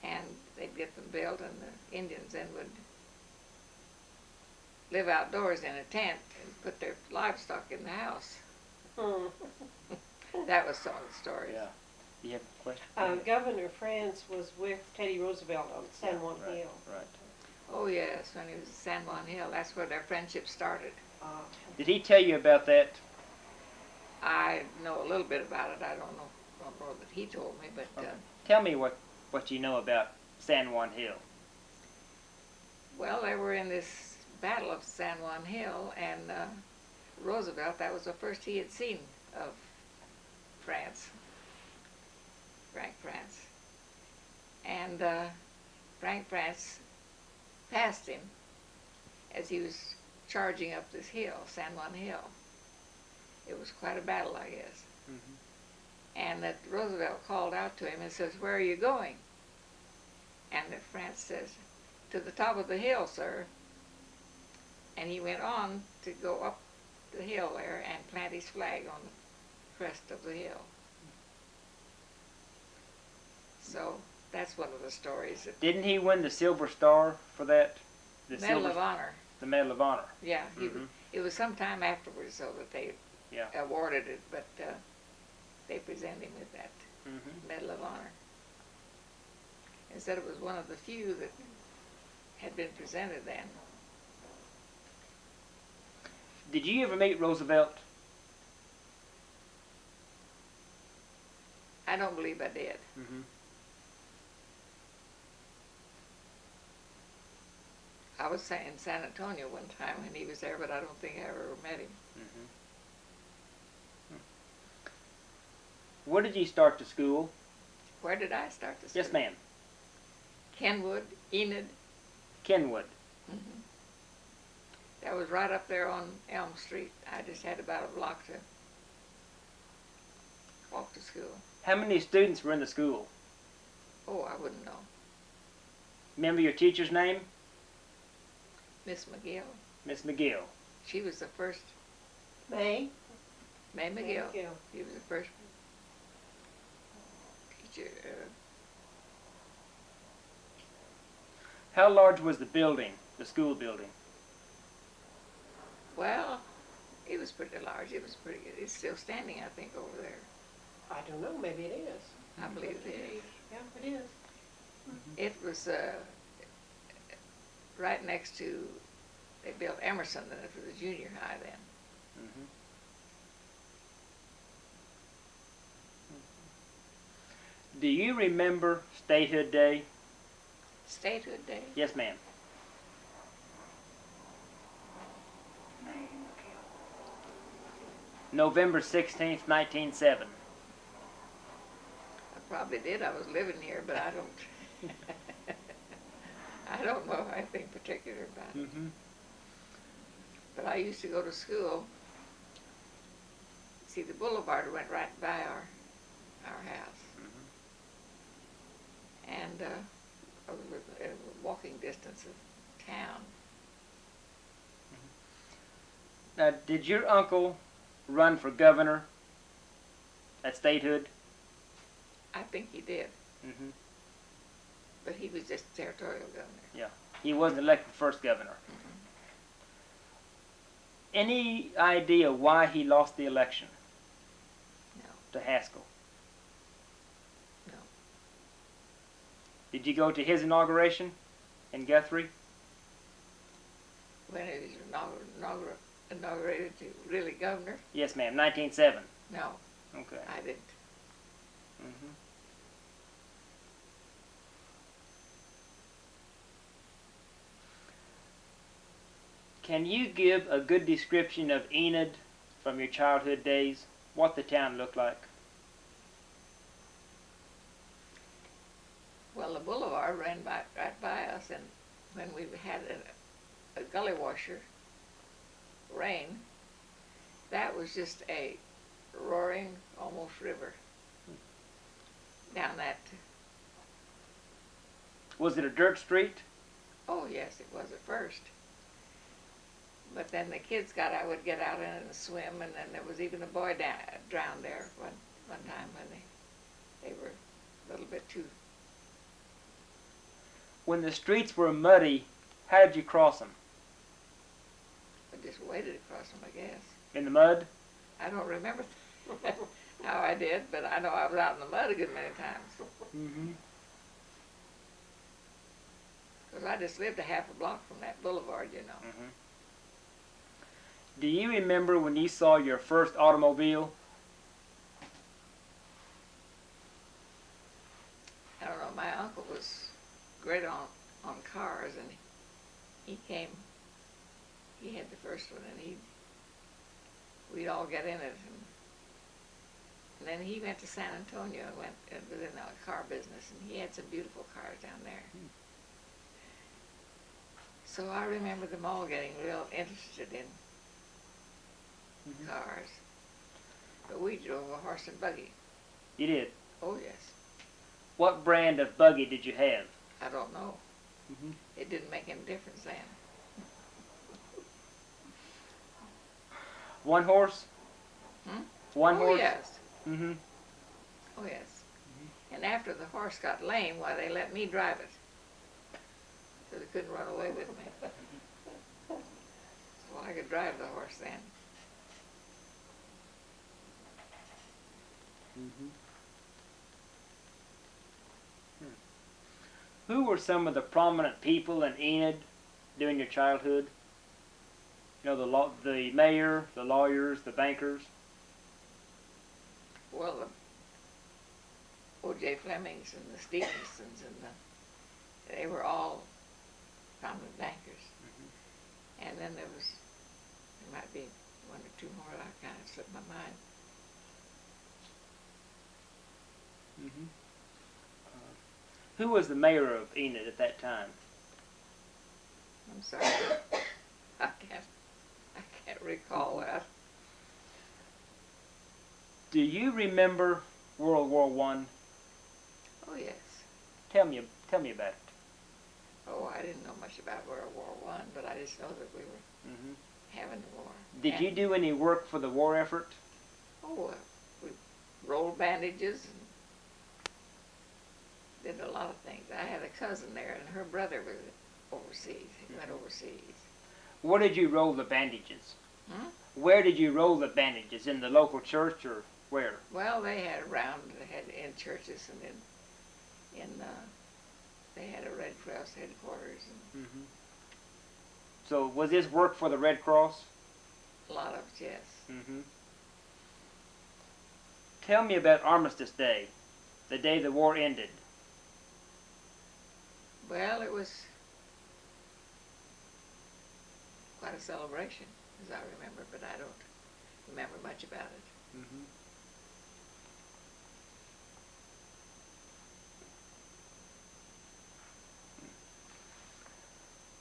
and they'd get them built, and the Indians then would live outdoors in a tent and put their livestock in the house. That was some of the stories. Yeah. Do you have a question? Governor Franz was with Teddy Roosevelt on San Juan Right, Hill. right. Oh yes, when he was at San Juan Hill, that's where their friendship started. Did he tell you about that? I know a little bit about it. I don't know that he told me, but Okay. Tell me what you know about San Juan Hill. well, they were in this battle of San Juan Hill, and Roosevelt, that was the first he had seen of Frank France. And Frank France passed him as he was charging up this hill, San Juan Hill. It was quite a battle, I guess. Mm-hmm. And that Roosevelt called out to him and says, "Where are you going?" And that France says, "To the top of the hill, sir." And he went on to go up the hill there and plant his flag on the crest of the hill. So that's one of the stories. Didn't he win the Silver Star for that? The Medal of Honor. The Medal of Honor. Yeah, Mm-hmm. it was sometime afterwards, so that they awarded it, but they presented him with that Mm-hmm. Medal of Honor. And said it was one of the few that had been presented then. Did you ever meet Roosevelt? I don't believe I did. Mm-hmm. I was in San Antonio one time when he was there, but I don't think I ever met him. Mm-hmm. Where did you start to school? Where did I start to school? Yes, ma'am. Kenwood, Enid. Kenwood. Mm-hmm. That was right up there on Elm Street. I just had about a block to walk to school. How many students were in the school? Oh, I wouldn't know. Remember your teacher's name? Miss McGill. Miss McGill. She was the first. May McGill. McGill. She was the first teacher. How large was the building, the school building? Well, It was pretty large. It was pretty good. It's still standing, I think, over there. I don't know, maybe it is. I believe it is. Yeah, it is. It was right next to, they built Emerson, and it was a junior high then. Mhm. Do you remember Statehood Day? Statehood Day? Yes, ma'am. November 16th, 1907. I probably did. I was living here, but I don't. I don't know anything particular about it. Mm-hmm. But I used to go to school. See, the boulevard went right by our house, and I was at a walking distance of town. Now, did your uncle run for governor at statehood? I think he did, Mm-hmm. but he was just territorial governor. Yeah. He wasn't elected first governor. Any idea why he lost the election? No. To Haskell. No. Did you go to his inauguration in Guthrie? When he was inaugurated to really governor? Yes, ma'am. 1907. No, Okay. I didn't. Mm-hmm. Can you give a good description of Enid from your childhood days? What the town looked like? Well, the boulevard ran right by us, and when we had a gully washer rain, that was just a roaring, almost river down that. Was it a dirt street? Oh yes, it was at first. But then the kids I would get out in it and swim, and then there was even a boy drowned there one time when they were a little bit too. When the streets were muddy, how did you cross them? I just waded across them, I guess. In the mud? I don't remember how I did, but I know I was out in the mud a good many times. Mm-hmm. Because I just lived a half a block from that boulevard, you know. Mm-hmm. Do you remember when you saw your first automobile? I don't know, my uncle was great on cars, and he had the first one, and we'd all get in it, and then he went to San Antonio and was in the car business, and he had some beautiful cars down there. So I remember them all getting real interested in cars. But we drove a horse and buggy. You did. Oh yes. What brand of buggy did you have? I don't know. Mm-hmm. It didn't make any difference then. One horse? One Oh horse? yes. Mm-hmm. Oh yes. And after the horse got lame, why they let me drive it. So they couldn't run away with me. So I could drive the horse then. Mm-hmm. Who were some of the prominent people in Enid during your childhood? You know, the mayor, the lawyers, the bankers. Well, the O.J. Flemings and the Stevensons they were all prominent bankers. And then there might be one or two more that I kind of slipped my mind. Mm-hmm. Who was the mayor of Enid at that time? I'm sorry. I can't recall that. Do you remember World War I? Oh yes. Tell me about it. Oh, I didn't know much about World War I, but I just know that we were having the war. Did you do any work for the war effort? Oh, we rolled bandages and did a lot of things. I had a cousin there, and her brother was overseas. He went overseas. What did you roll the bandages? Where did you roll the bandages? In the local church or where? Well, they had around, they had in churches and they had a Red Cross headquarters and Mm-hmm. So was this work for the Red Cross? a lot of it, yes. Mm-hmm. Tell me about Armistice Day, the day the war ended. Well, it was quite a celebration, as I remember, but I don't remember much about it. Mm-hmm.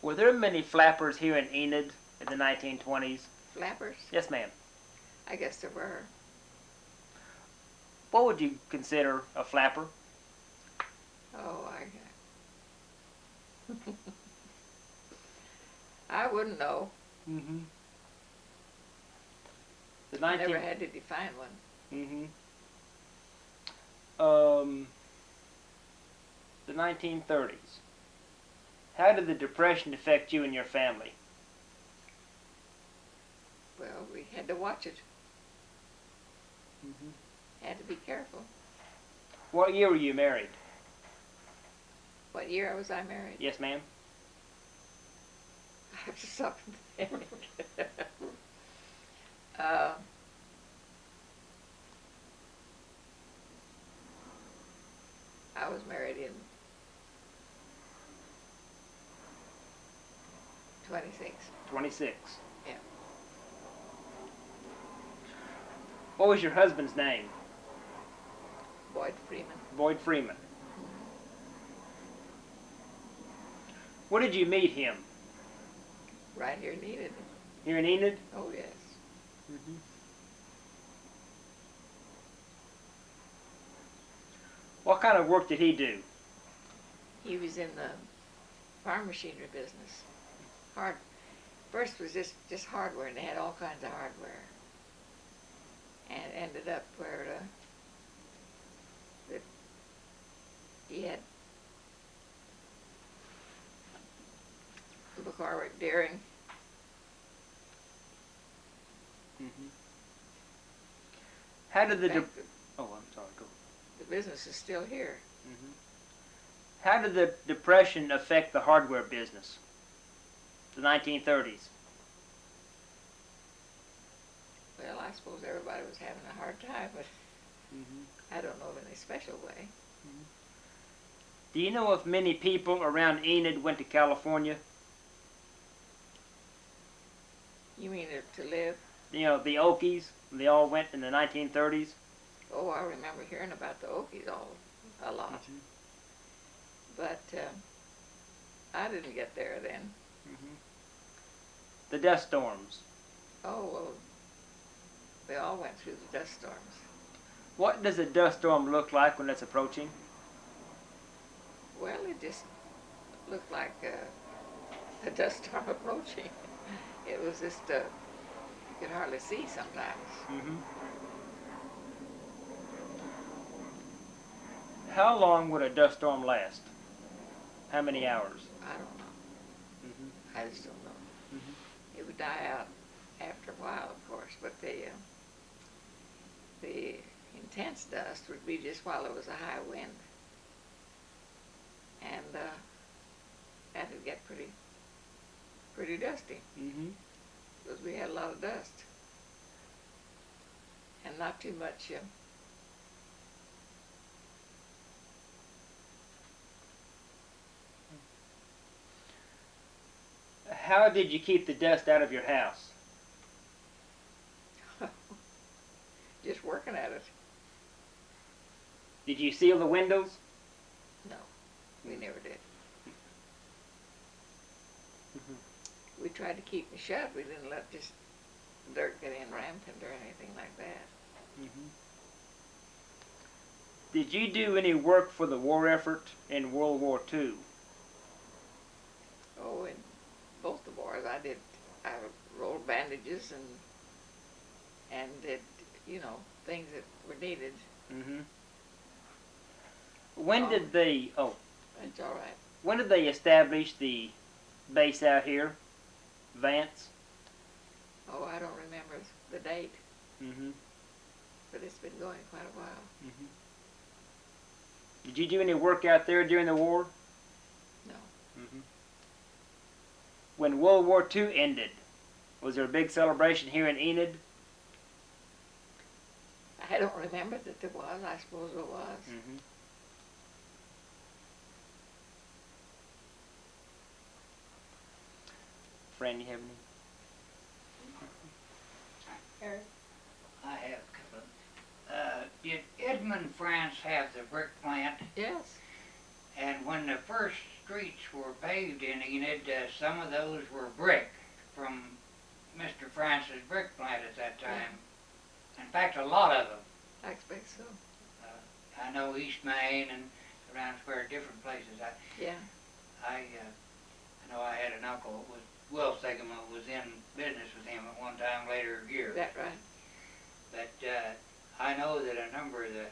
Were there many flappers here in Enid in the 1920s? Flappers? Yes, ma'am. I guess there were. What would you consider a flapper? Oh, I wouldn't know. Mm-hmm. I never had to define one. Mm-hmm. The 1930s. How did the Depression affect you and your family? Well, we had to watch it. Mm-hmm. Had to be careful. What year were you married? What year was I married? Yes, ma'am. I have to stop and think. I was married in 26. 26. Yeah. What was your husband's name? Boyd Freeman. Boyd Freeman. Where did you meet him? Right here needed. Here in Enid? Oh, yes. Mm-hmm. What kind of work did he do? He was in the farm machinery business. First was just hardware, and they had all kinds of hardware. And ended up where that he had McCormick Deering. Mm-hmm. How did the In fact, oh, I'm sorry. Go. the business is still here. Mm-hmm. How did the Depression affect the hardware business? The 1930s. Well, I suppose everybody was having a hard time, but Mm-hmm. I don't know of any special way. Do you know if many people around Enid went to California? You mean to live? You know, the Okies, they all went in the 1930s? Oh, I remember hearing about the Okies a lot. Mm-hmm. But I didn't get there then. Mm-hmm. The dust storms. Oh, well, they all went through the dust storms. What does a dust storm look like when it's approaching? Well, it just looked like a dust storm approaching. It was just, you could hardly see sometimes. Mm-hmm. How long would a dust storm last? How many hours? I don't know. Mm-hmm. I just don't know. Mm-hmm. It would die out after a while, of course, but the intense dust would be just while there was a high wind. And that would get pretty dusty, Mm-hmm. because we had a lot of dust. And not too much How did you keep the dust out of your house? just working at it. Did you seal the windows? No, we never did. Mm-hmm. We tried to keep them shut. We didn't let just dirt get in rampant or anything like that. Mm-hmm. Did you do any work for the war effort in World War II? Oh, in both the wars, I rolled bandages and did, things that were needed. Mm-hmm. When did they? Oh, It's all right. when did they establish the base out here, Vance? Oh, I don't remember the date, Mm-hmm. but it's been going quite a while. Mm-hmm. Did you do any work out there during the war? No. Mm-hmm. When World War II ended, was there a big celebration here in Enid? I don't remember that there was. I suppose there was. Mm-hmm. Fran, you have any? Eric? I have a couple of, did Edmund France have the brick plant? Yes. And when the first streets were paved in Enid, some of those were brick from Mr. France's brick plant at that time. In fact, a lot of them. I expect so. I know East Main and around where different places. Yeah. I know I had an uncle that was Will Stegeman was in business with him at one time later years. Is that right? But I know that a number of the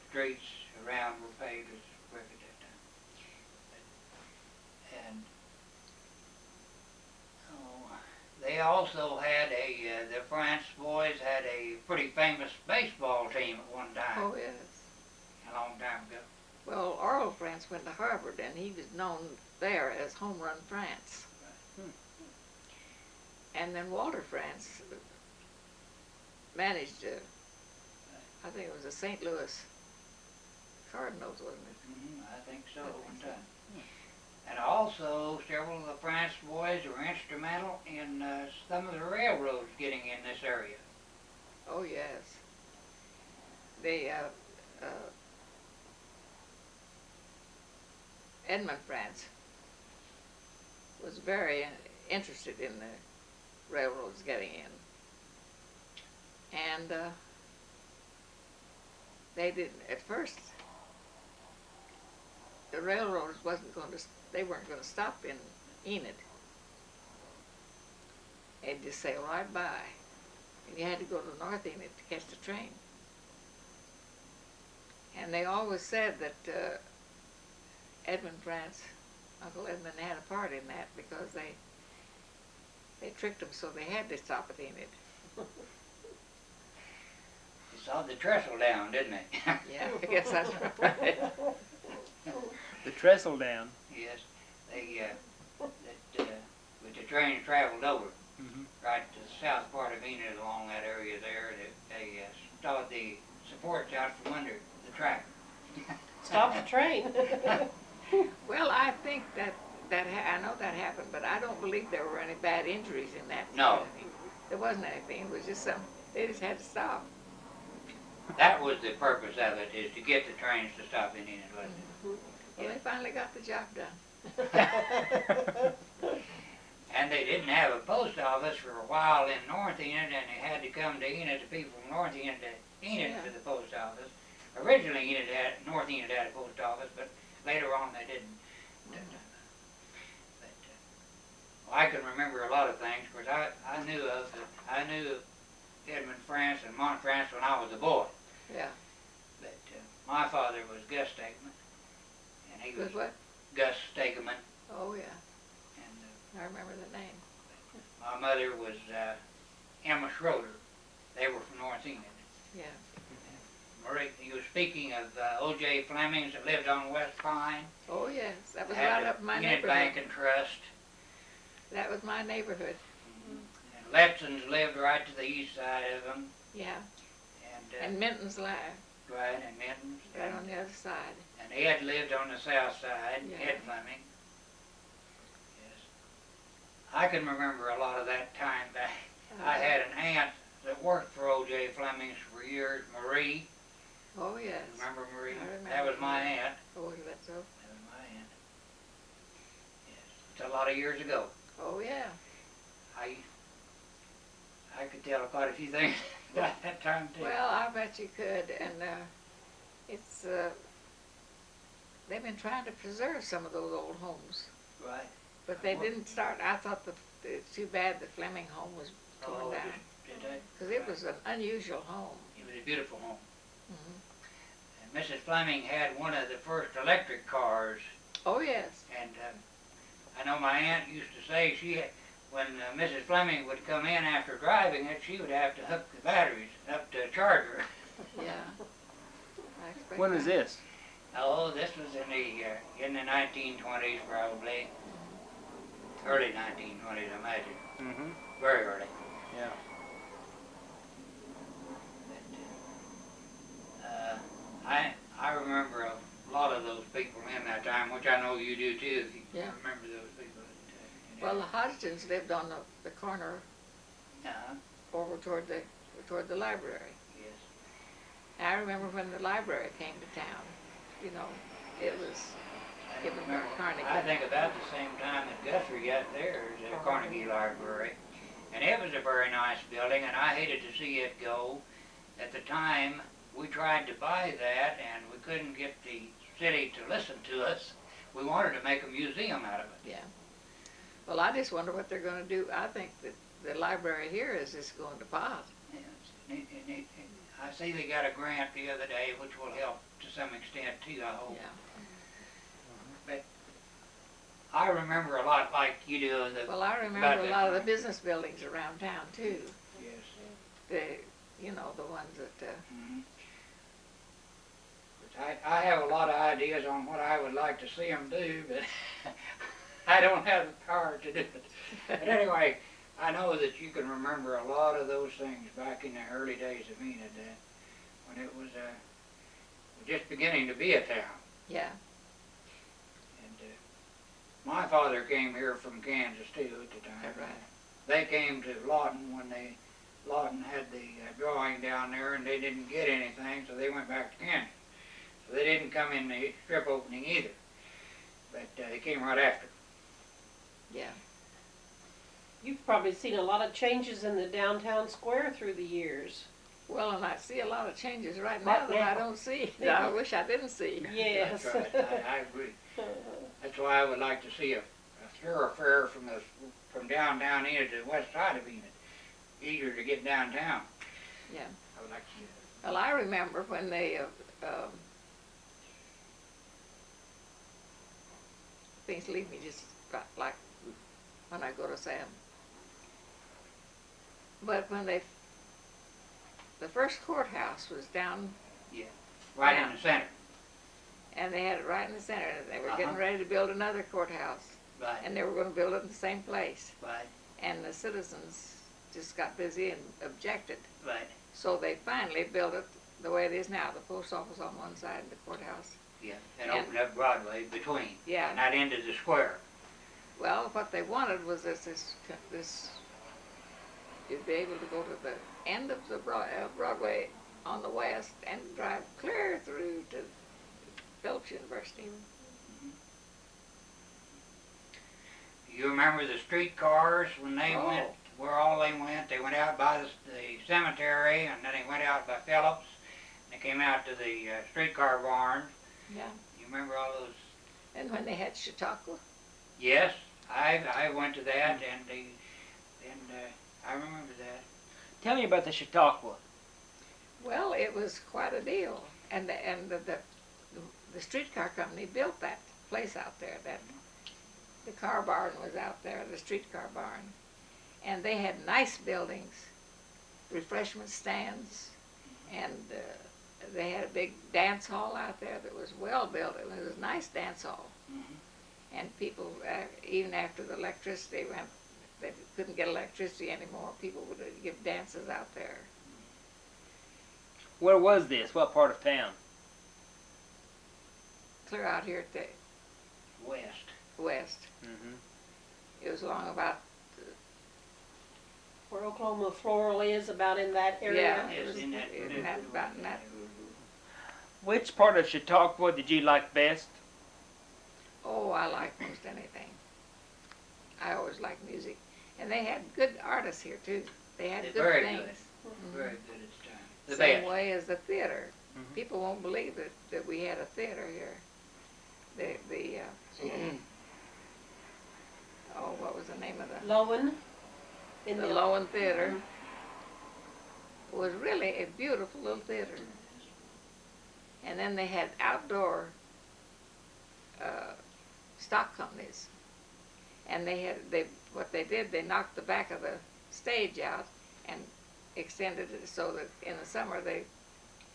streets around were paved as brick at that time. And they also had the France boys had a pretty famous baseball team at one time, Oh, yes. a long time ago. Well, Arnold France went to Harvard, and he was known there as Home Run France. And then Walter France managed I think it was the St. Louis Cardinals, wasn't it? I think so I at think one so. time. And also, several of the France boys were instrumental in some of the railroads getting in this area. Oh, yes. The Edmund France was very interested in the railroads getting in. And they didn't, at first, the railroads they weren't going to stop in Enid. They'd just sail right by. And you had to go to North Enid to catch the train. And they always said that Edmund France, Uncle Edmund, had a part in that because they tricked them so they had to stop at Enid. They sawed the trestle down, didn't they? Yeah, I guess that's right. The trestle down. Yes, they with the train traveled over right to the south part of Enid along that area there. They stowed the supports out from under the track. Stop the train. Well, I think I know that happened, but I don't believe there were any bad injuries in that. No. There wasn't anything. It was just they just had to stop. That was the purpose of it, is to get the trains to stop in Enid, wasn't it? Well, they finally got the job done. And they didn't have a post office for a while in North Enid, and they had to come to Enid, the people from North Enid to Enid for the post office. Originally, North Enid had a post office, but later on they didn't. But I can remember a lot of things, because I knew Edmund France and Mont France when I was a boy. Yeah. But my father was Gus Stegeman, and he was With what? Gus Stegeman, Oh, yeah. and I remember the name. my mother was Emma Schroeder. They were from North Enid. Yeah. Marie, you were speaking of O.J. Flemings that lived on West Pine. Oh, yes. That was Had right the up my Enid neighborhood. Bank and Trust. That was my neighborhood. And Letsons lived right to the east side of them. Yeah. And, And Minton's Live, right, and Minton's. right on the other side. And Ed lived on the south side, Yeah. Ed Fleming. Yes. I can remember a lot of that time back. I had an aunt that worked for O.J. Fleming's for years, Marie. Oh, yes. Remember Marie? I remember That was my Marie. aunt. Oh, was that so? That was my aunt. Yes. It's a lot of years ago. Oh, yeah. I could tell quite a few things about that time too. Well, I bet you could, and it's they've been trying to preserve some of those old homes, Right. but they didn't start. I thought it's too bad the Fleming home was torn Oh, down did they? because it was an unusual home. It was a beautiful home. Hmm. And Mrs. Fleming had one of the first electric cars, Oh, yes. and I know my aunt used to say when Mrs. Fleming would come in after driving it, she would have to hook the batteries up to a charger. Yeah. I expect When was that. this? Oh, this was in the 1920s probably. Early 1920s, I imagine. Mm-hmm. Very early. Yeah. I remember a lot of those people in that time, which I know you do too, if you Yeah. remember those people. Well, the Hodgins lived on the corner over toward the library. Yes. I remember when the library came to town, you know, it was given by Carnegie. I think about the same time that Guthrie got theirs at Carnegie Library. And it was a very nice building, and I hated to see it go. At the time, we tried to buy that, and we couldn't get the city to listen to us. We wanted to make a museum out of it. Yeah. Well, I just wonder what they're going to do. I think that the library here is just going to pot. Yes. I see they got a grant the other day, which will help to some extent too, I hope. Yeah. But I remember a lot like you do. Well, I remember about a that lot of the time. business buildings around town too. Yes. You know, the ones that. Mhm. I have a lot of ideas on what I would like to see them do, but I don't have the power to do it. But anyway, I know that you can remember a lot of those things back in the early days of Enid, when it was just beginning to be a town. Yeah. And my father came here from Kansas too at the time. Right. They came to Lawton when Lawton had the drawing down there, and they didn't get anything, so they went back to Kansas. So they didn't come in the strip opening either, but they came right after. Yeah. You've probably seen a lot of changes in the downtown square through the years. Well, and I see a lot of changes right now that I don't see. That I wish I didn't see. Yes. That's right. I agree. That's why I would like to see a thoroughfare from downtown Enid to the west side of Enid. Easier to get downtown. Yeah. I would like to see that. Well, I remember when they things leave me just like when I go to Sam. But when the first courthouse was down, Right in the center. and they had it right in the center. They were getting Uh-huh. ready to build another courthouse, Right. and they were going to build it in the same place. Right. And the citizens just got busy and objected. Right. So they finally built it the way it is now, the post office on one side and the courthouse. Yeah. And And- opened up Broadway between. Yeah. And that ended the square. Well, what they wanted was this you'd be able to go to the end of the Broadway on the west and drive clear through to Phillips University. You remember the streetcars when they Oh. went, where all they went? They went out by the cemetery, and then they went out by Phillips. And they came out to the streetcar barn. Yeah. You remember all those? And when they had Chautauqua. Yes, I went to that, and I remember that. Tell me about the Chautauqua. Well, it was quite a deal. And the streetcar company built that place out there. The car barn was out there, the streetcar barn. And they had nice buildings, refreshment stands, and they had a big dance hall out there that was well built. It was a nice dance hall. Mhm. And people, even after the electricity went, they couldn't get electricity anymore, people would give dances out there. Where was this? What part of town? Clear out here at the West. west. Mm-hmm. It was along about, Where Oklahoma Floral is, about in that area. yeah, Yes, it was in that- about in that. Which part of Chautauqua did you like best? Oh, I like most anything. I always liked music. And they had good artists here too. They had They're good very things. good. Mhm. Very good at the time. The Same best. way as the theater. Mhm. People won't believe that we had a theater here. Oh, what was the name of the Lowen. In the Lowen Theater? Was really a beautiful little theater. And then they had outdoor stock companies, and they what they did, they knocked the back of the stage out and extended it so that in the summer they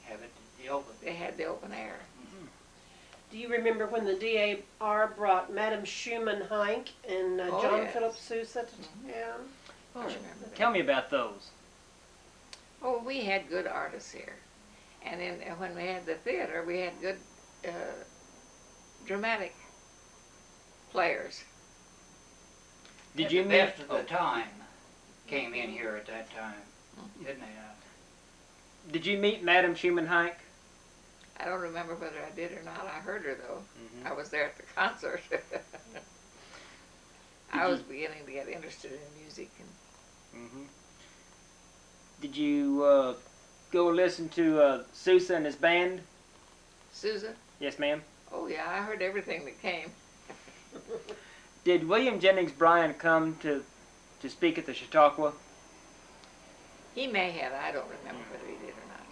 Have it the open. had the open air. Do you remember when the DAR brought Madam Schumann Heinck and Oh, John yes. Philip Sousa to town? I remember that. Tell me about those. Oh, we had good artists here. And then when we had the theater, we had good dramatic players. Did The you meet? best of the time came in here at that time, didn't they? Did you meet Madam Schumann Heinck? I don't remember whether I did or not. I heard her though. Mhm. I was there at the concert. I was beginning to get interested in music. And Did you go listen to Sousa and his band? Sousa? Yes, ma'am. Oh yeah, I heard everything that came. Did William Jennings Bryan come to speak at the Chautauqua? He may have. I don't remember whether he did or not.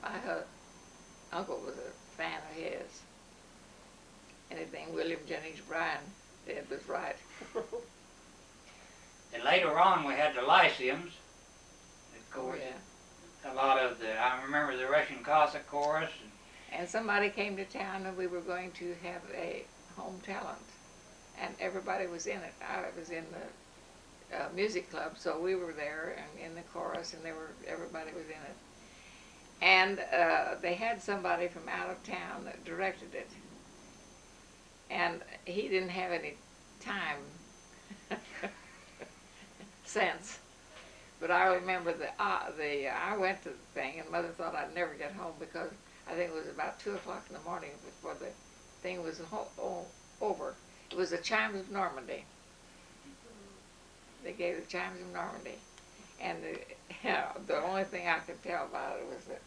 My uncle was a fan of his. Anything William Jennings Bryan did was right. And later on, we had the Lyceums. Of Oh course, yeah. a lot of the, I remember the Russian Cossack chorus. And somebody came to town and we were going to have a home talent. And everybody was in it. I was in the music club, so we were there and in the chorus, and everybody was in it. And they had somebody from out of town that directed it. And he didn't have any time sense. But I remember I went to the thing, and Mother thought I'd never get home because I think it was about 2 o'clock in the morning before the thing was over. It was the Chimes of Normandy. They gave the Chimes of Normandy. And the only thing I could tell about it was that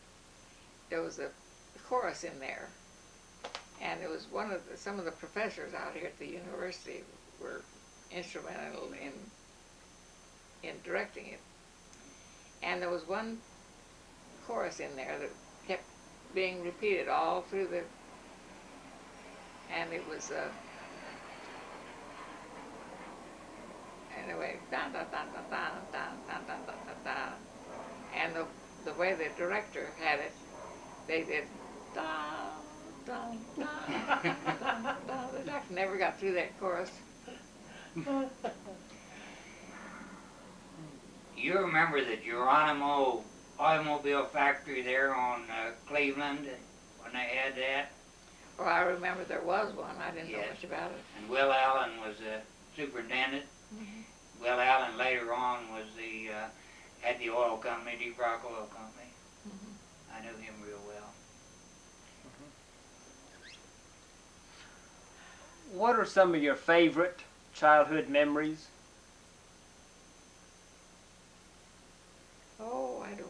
there was a chorus in there. And it was some of the professors out here at the university were instrumental in directing it. And there was one chorus in there that kept being repeated all through and it was anyway, dun, dun, dun, dun, dun, dun, dun, dun, dun, dun, dun. And the way the director had it, they did dun, dun, dun, dun, dun, dun. The doctor never got through that chorus. You remember the Geronimo automobile factory there on Cleveland when they had that? Or I remember there was one. I didn't know Yes. much about it. And Will Allen was the superintendent. Will Allen later on was had the oil company, Deep Rock Oil Company. I knew him real well. What are some of your favorite childhood memories? Oh, I don't know.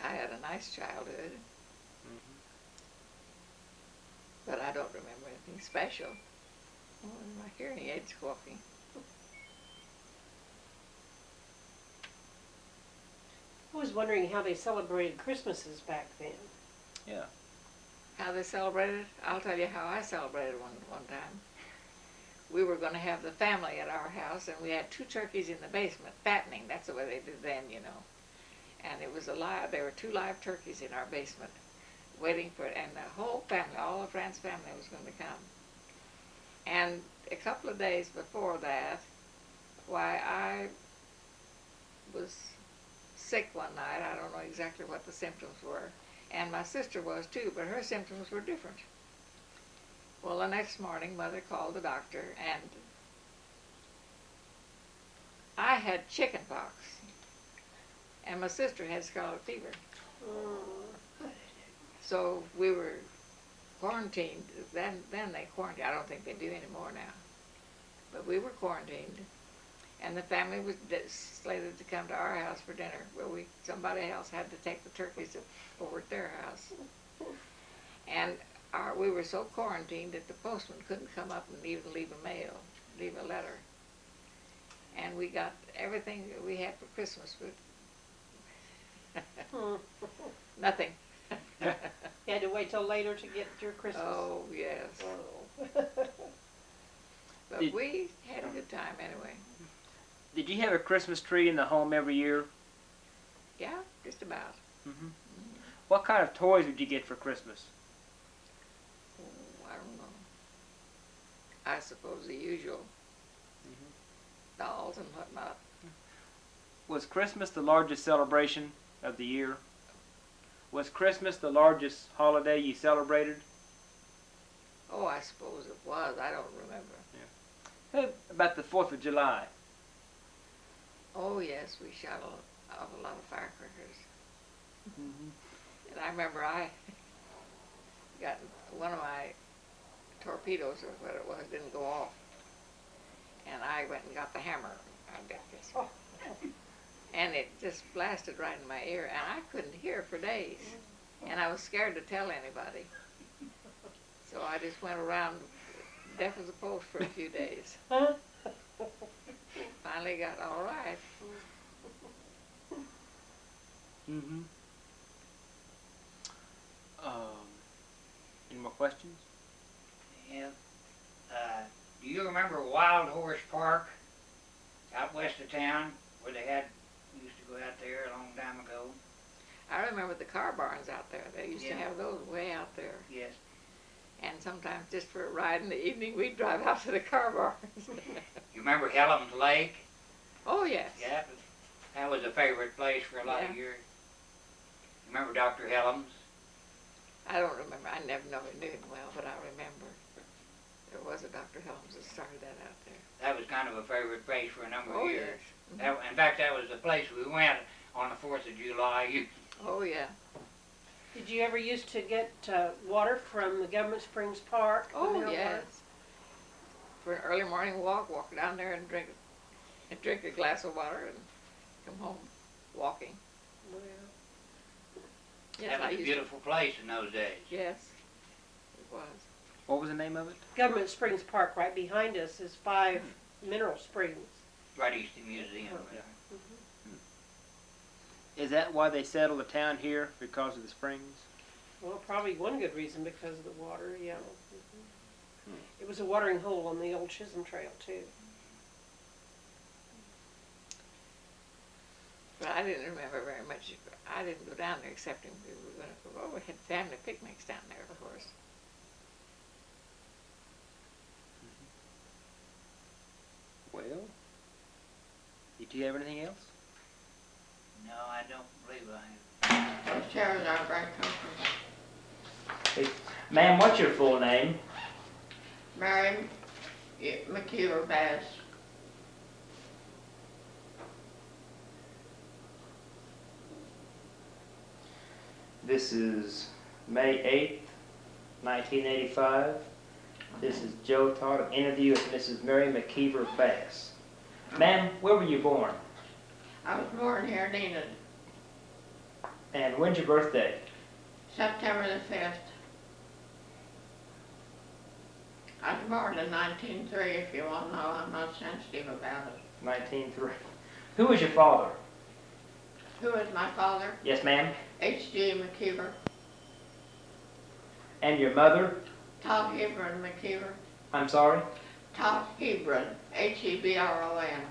I had a nice childhood, but I don't remember anything special. Oh, my hearing aid's squawking. I was wondering how they celebrated Christmases back then. Yeah. How they celebrated? I'll tell you how I celebrated one time. We were going to have the family at our house, and we had 2 turkeys in the basement, fattening. That's the way they did then, you know. And it was alive. There were 2 live turkeys in our basement, waiting for it. And the whole family, all of Fran's family, was going to come. And a couple of days before that, why, I was sick one night. I don't know exactly what the symptoms were. And my sister was too, but her symptoms were different. Well, the next morning, Mother called the doctor, and I had chicken pox, and my sister had scarlet fever. So we were quarantined. Then they quarantined. I don't think they do anymore now. But we were quarantined, and the family was slated to come to our house for dinner. Well, somebody else had to take the turkeys over at their house. And we were so quarantined that the postman couldn't come up and even leave a letter. And we got everything that we had for Christmas, but nothing. You had to wait till later to get your Christmas. Oh, yes. Oh. But Did- we had a good time anyway. Did you have a Christmas tree in the home every year? Yeah, just about. Mm-hmm. What kind of toys would you get for Christmas? Oh, I don't know. I suppose the usual dolls and whatnot. Was Christmas the largest celebration of the year? Was Christmas the largest holiday you celebrated? Oh, I suppose it was. I don't remember. How about the 4th of July? Oh, yes, we shot off a lot of firecrackers. And I remember I got one of my torpedoes, or what it was, didn't go off. And I went and got the hammer. I got this. And it just blasted right in my ear, and I couldn't hear for days. And I was scared to tell anybody. So I just went around deaf as a post for a few days. Finally got all right. Mm-hmm. Any more questions? Yeah. Do you remember Wild Horse Park out west of town where they used to go out there a long time ago? I remember the car barns out there. They used to have those way out there. Yes. And sometimes just for a ride in the evening, we'd drive out to the car barns. You remember Helms Lake? Oh, yes. Yeah, that was a favorite place for a lot of years. Remember Dr. Helms? I don't remember. I never knew him well, but I remember there was a Dr. Helms that started that out there. That was kind of a favorite place for a number of Oh, years. yes. That, in fact, that was the place we went on the 4th of July. Oh, yeah. Did you ever used to get water from the Government Springs Park? the Oh, mineral yes. water? For an early morning walk down there and drink a glass of water and come home walking. Well, Yes, That I was a used beautiful place in those days. Yes, it was. What was the name of it? Government Springs Park, right behind us, is 5 mineral springs. Right east of the museum. Yeah. Is that why they settled the town here, because of the springs? Well, probably one good reason because of the water, yeah. It was a watering hole on the old Chisholm Trail, too. But I didn't remember very much. I didn't go down there except we had family picnics down there, of course. Well, did you have anything else? No, I don't believe I have. Those chairs are very comfortable. Hey, ma'am, what's your full name? Mary McKeever Bass. This is May 8th, 1985. This is Joe Todd, an interview with Mrs. Mary McKeever Bass. Ma'am, where were you born? I was born here in Enid, And when's your birthday? September the 5th. I was born in 1903, if you want to know. I'm not sensitive about it. 1903. Who was your father? Who is my father? Yes, ma'am. H.G. McKeever. And your mother? Todd Hebron McKeever. I'm sorry? Todd Hebron. Hebron.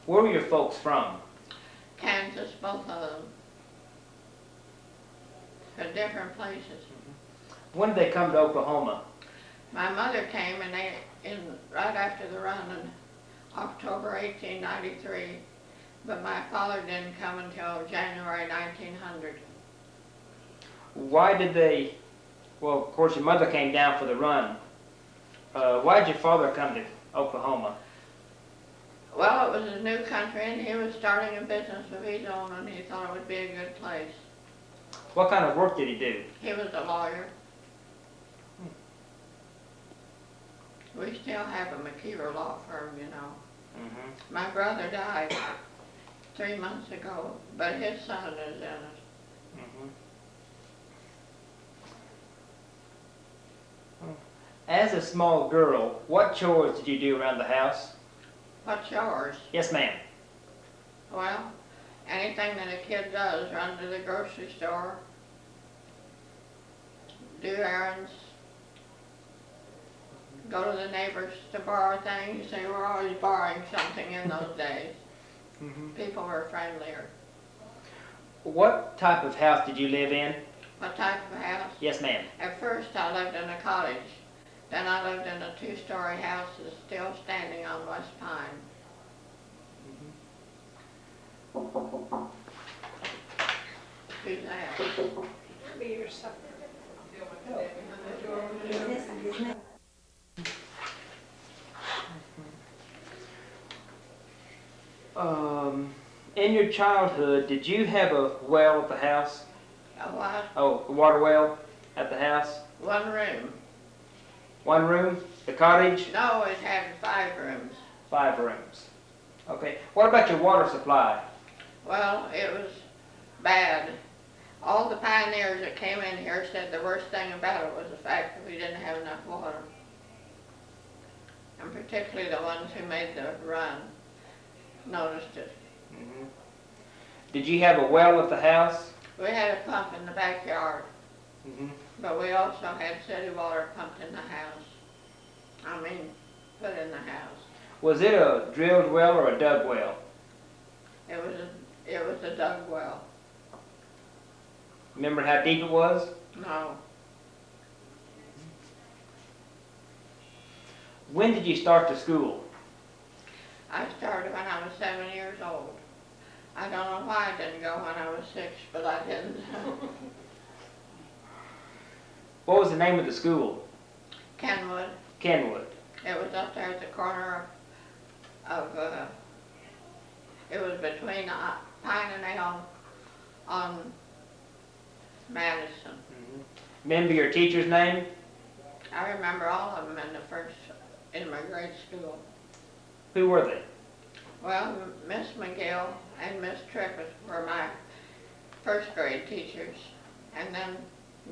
Where were your folks from? Kansas, both of them. For different places. When did they come to Oklahoma? My mother came right after the run in October 1893, but my father didn't come until January 1900. Why did they, well, of course your mother came down for the run. Why did your father come to Oklahoma? Well, it was a new country, and he was starting a business of his own, and he thought it would be a good place. What kind of work did he do? He was a lawyer. We still have a McKeever law firm, you know. Mm-hmm. My brother died 3 months ago, but his son is in it. Mm-hmm. As a small girl, what chores did you do around the house? What's yours? Yes, ma'am. Well, anything that a kid does, run to the grocery store, do errands, go to the neighbors to borrow things. They were always borrowing something in those days. People were friendlier. What type of house did you live in? What type of house? Yes, ma'am. At first I lived in a cottage. Then I lived in a 2-story house that's still standing on West Pine. Who's that? Be your supper. In your childhood, did you have a well at the house? A what? Oh, a water well at the house? One room. One room? The cottage? No, it had 5 rooms. 5 rooms. Okay. What about your water supply? Well, it was bad. All the pioneers that came in here said the worst thing about it was the fact that we didn't have enough water. And particularly the ones who made the run noticed it. Did you have a well at the house? We had a pump in the backyard, but we also had city water pumped in the house. I mean, put in the house. Was it a drilled well or a dug well? It was a dug well. Remember how deep it was? No. When did you start to school? I started when I was 7 years old. I don't know why I didn't go when I was 6, but I didn't. What was the name of the school? Kenwood. Kenwood. It was up there at the corner of it was between Pine and Elm on Madison. Remember your teacher's name? I remember all of them in my grade school. Who were they? Well, Miss McGill and Miss Trippett were my first grade teachers. And then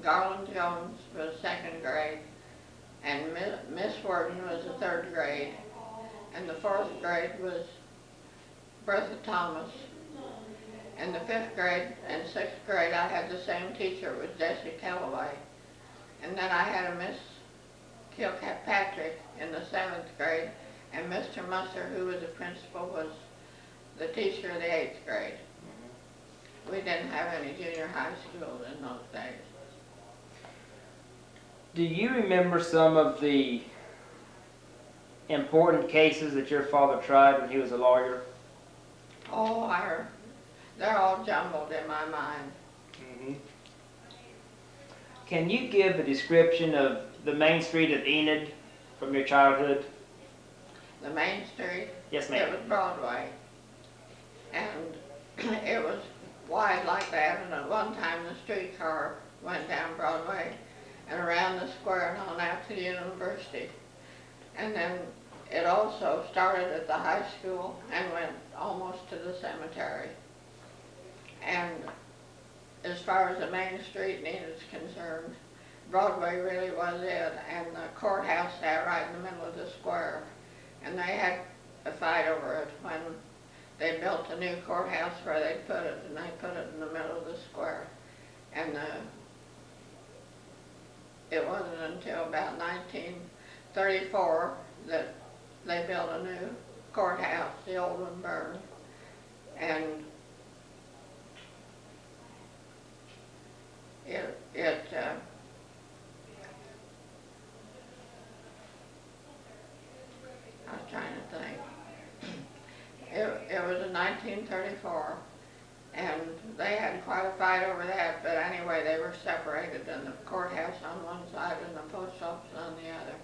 Garland Jones was 2nd grade. And Miss Worden was the 3rd grade. And the 4th grade was Bertha Thomas. In the 5th grade and 6th grade, I had the same teacher. It was Jessie Calloway. And then I had a Miss Kilpatrick in the 7th grade. And Mr. Musser, who was the principal, was the teacher of the 8th grade. We didn't have any junior high schools in those days. Do you remember some of the important cases that your father tried when he was a lawyer? Oh, they're all jumbled in my mind. Can you give a description of the main street of Enid from your childhood? The main street, Yes, it ma'am. was Broadway. And it was wide like that, and at one time the streetcar went down Broadway and around the square and on out to the university. And then it also started at the high school and went almost to the cemetery. And as far as the main street is concerned, Broadway really was it, and the courthouse sat right in the middle of the square. And they had a fight over it when they built a new courthouse where they put it, and they put it in the middle of the square. And it wasn't until about 1934 that they built a new courthouse. The old one burned. And I was trying to think. It was in 1934, and they had quite a fight over that, but anyway, they were separated, and the courthouse on one side and the post office on the other.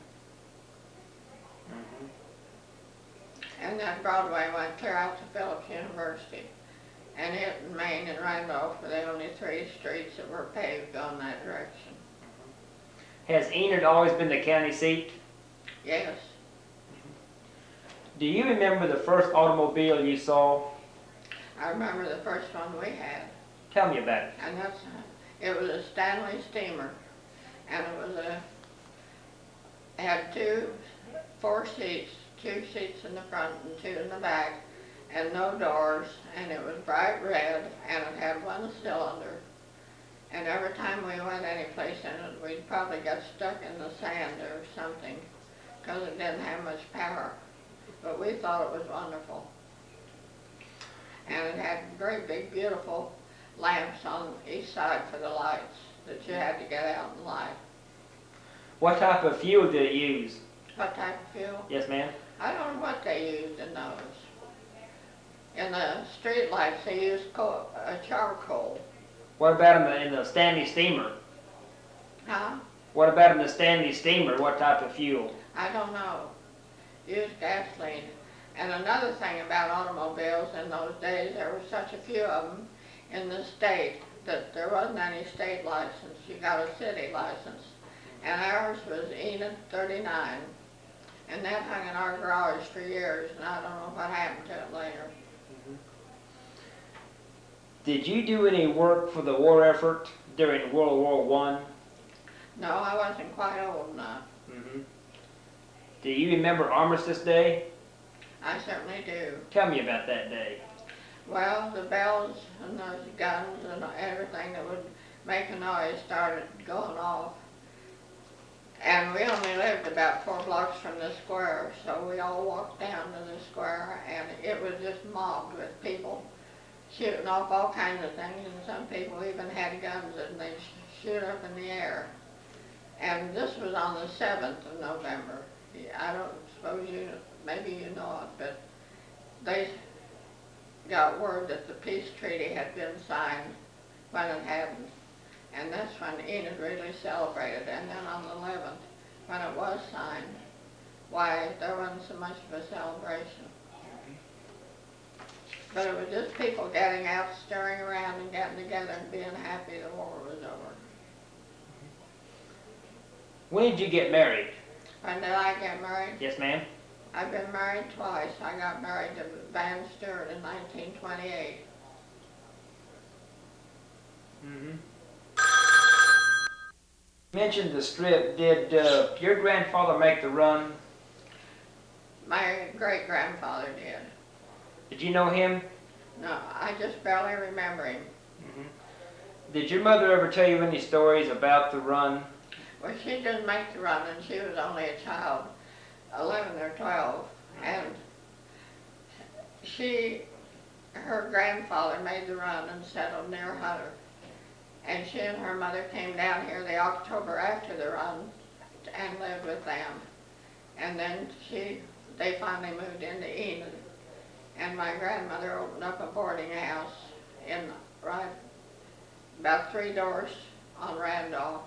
And that Broadway went clear out to Phillips University. And it and Main and Randolph were the only 3 streets that were paved on that direction. Has Enid always been the county seat? Yes. Do you remember the first automobile you saw? I remember the first one we had. Tell me about it. And it was a Stanley steamer. And it had 4 seats, 2 seats in the front and 2 in the back, and no doors, and it was bright red, and it had 1 cylinder. And every time we went any place in it, we'd probably get stuck in the sand or something, because it didn't have much power. But we thought it was wonderful. And it had great big beautiful lamps on each side for the lights that you had to get out and light. What type of fuel did it use? What type of fuel? Yes, ma'am. I don't know what they used in those. In the street lights, they used charcoal. What about in the Stanley steamer? Huh? What about in the Stanley steamer? What type of fuel? I don't know. Used gasoline. And another thing about automobiles in those days, there were such a few of them in the state that there wasn't any state license. You got a city license. And ours was Enid 39. And that hung in our garage for years, and I don't know what happened to it later. Did you do any work for the war effort during World War I? No, I wasn't quite old enough. Do you remember Armistice Day? I certainly do. Tell me about that day. Well, the bells and those guns and everything that would make a noise started going off. And we only lived about 4 blocks from the square, so we all walked down to the square, and it was just mobbed with people shooting off all kinds of things, and some people even had guns and they'd shoot up in the air. And this was on the 7th of November. I don't suppose maybe you know it, but they got word that the peace treaty had been signed when it hadn't. And that's when Enid really celebrated. And then on the 11th, when it was signed, why, there wasn't so much of a celebration. But it was just people getting out, stirring around and getting together and being happy the war was over. When did you get married? When did I get married? Yes, ma'am. I've been married twice. I got married to Van Stewart in 1928. You mentioned the strip. Did your grandfather make the run? My great-grandfather did. Did you know him? No, I just barely remember him. Did your mother ever tell you any stories about the run? Well, she didn't make the run, and she was only a child, 11 or 12, and her grandfather made the run and settled near Hunter. And she and her mother came down here the October after the run and lived with them. And then they finally moved into Enid. And my grandmother opened up a boarding house right about 3 doors on Randolph,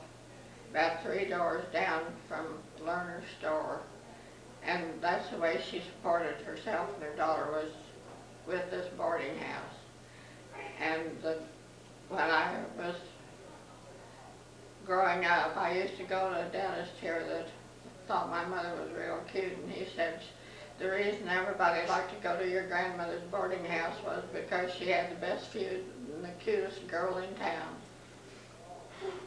about 3 doors down from Lerner's store. And that's the way she supported herself and her daughter, was with this boarding house. And when I was growing up, I used to go to a dentist here that thought my mother was real cute, and he said the reason everybody liked to go to your grandmother's boarding house was because she had the best food and the cutest girl in town.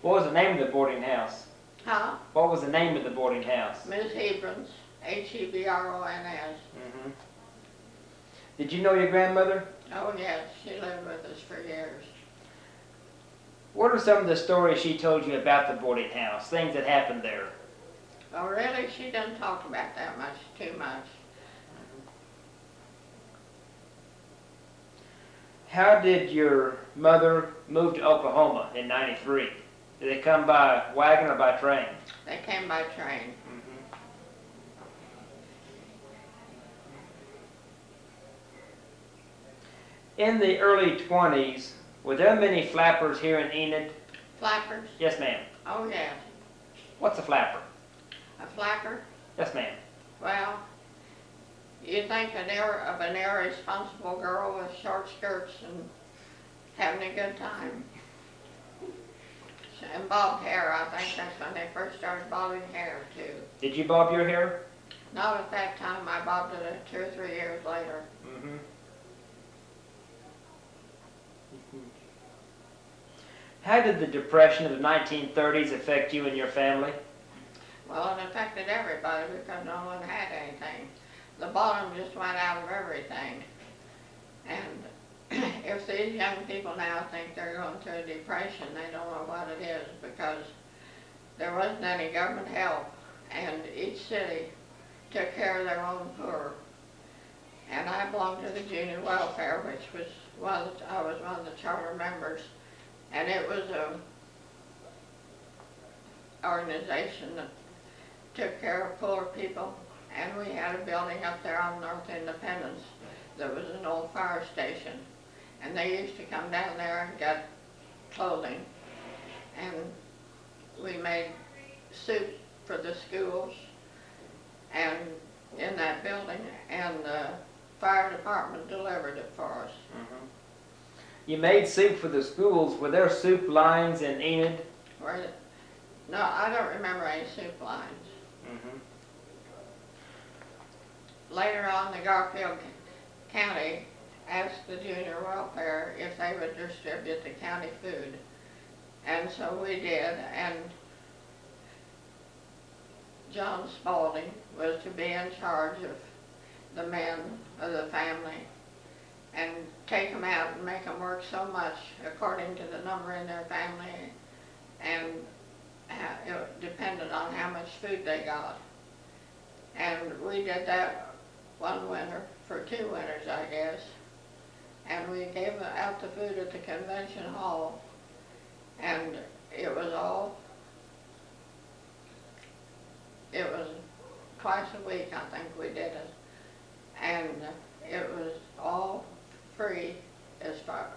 What was the name of the boarding house? Huh? What was the name of the boarding house? Ms. Hebrons, Hebrons. Did you know your grandmother? Oh yes, she lived with us for years. What are some of the stories she told you about the boarding house, things that happened there? Oh really? She didn't talk about that too much. How did your mother move to Oklahoma in '93? Did they come by wagon or by train? They came by train. In the early 20s, were there many flappers here in Enid? Flappers? Yes, ma'am. Oh yes. What's a flapper? A flapper? Yes, ma'am. Well, you think of an irresponsible girl with short skirts and having a good time. And bobbed hair, I think that's when they first started bobbing hair too. Did you bob your hair? Not at that time, I bobbed it 2 or 3 years later. How did the Depression of the 1930s affect you and your family? Well, it affected everybody because no one had anything. The bottom just went out of everything. And if these young people now think they're going through a depression, they don't know what it is, because there wasn't any government help, and each city took care of their own poor. And I belonged to the junior welfare, which was I was one of the charter members. And it was a organization that took care of poor people. And we had a building up there on North Independence that was an old fire station. And they used to come down there and get clothing. And we made suits for the schools and in that building, and the fire department delivered it for us. Mm-hmm. You made soup for the schools. Were there soup lines in Enid? No, I don't remember any soup lines. Mm-hmm. Later on, the Garfield County asked the junior welfare if they would distribute the county food. And so we did, and John Spaulding was to be in charge of the men of the family and take them out and make them work so much according to the number in their family, and it depended on how much food they got. And we did that one winter, for 2 winters I guess, and we gave out the food at the convention hall, and it was twice a week I think we did it, and it was all free as far,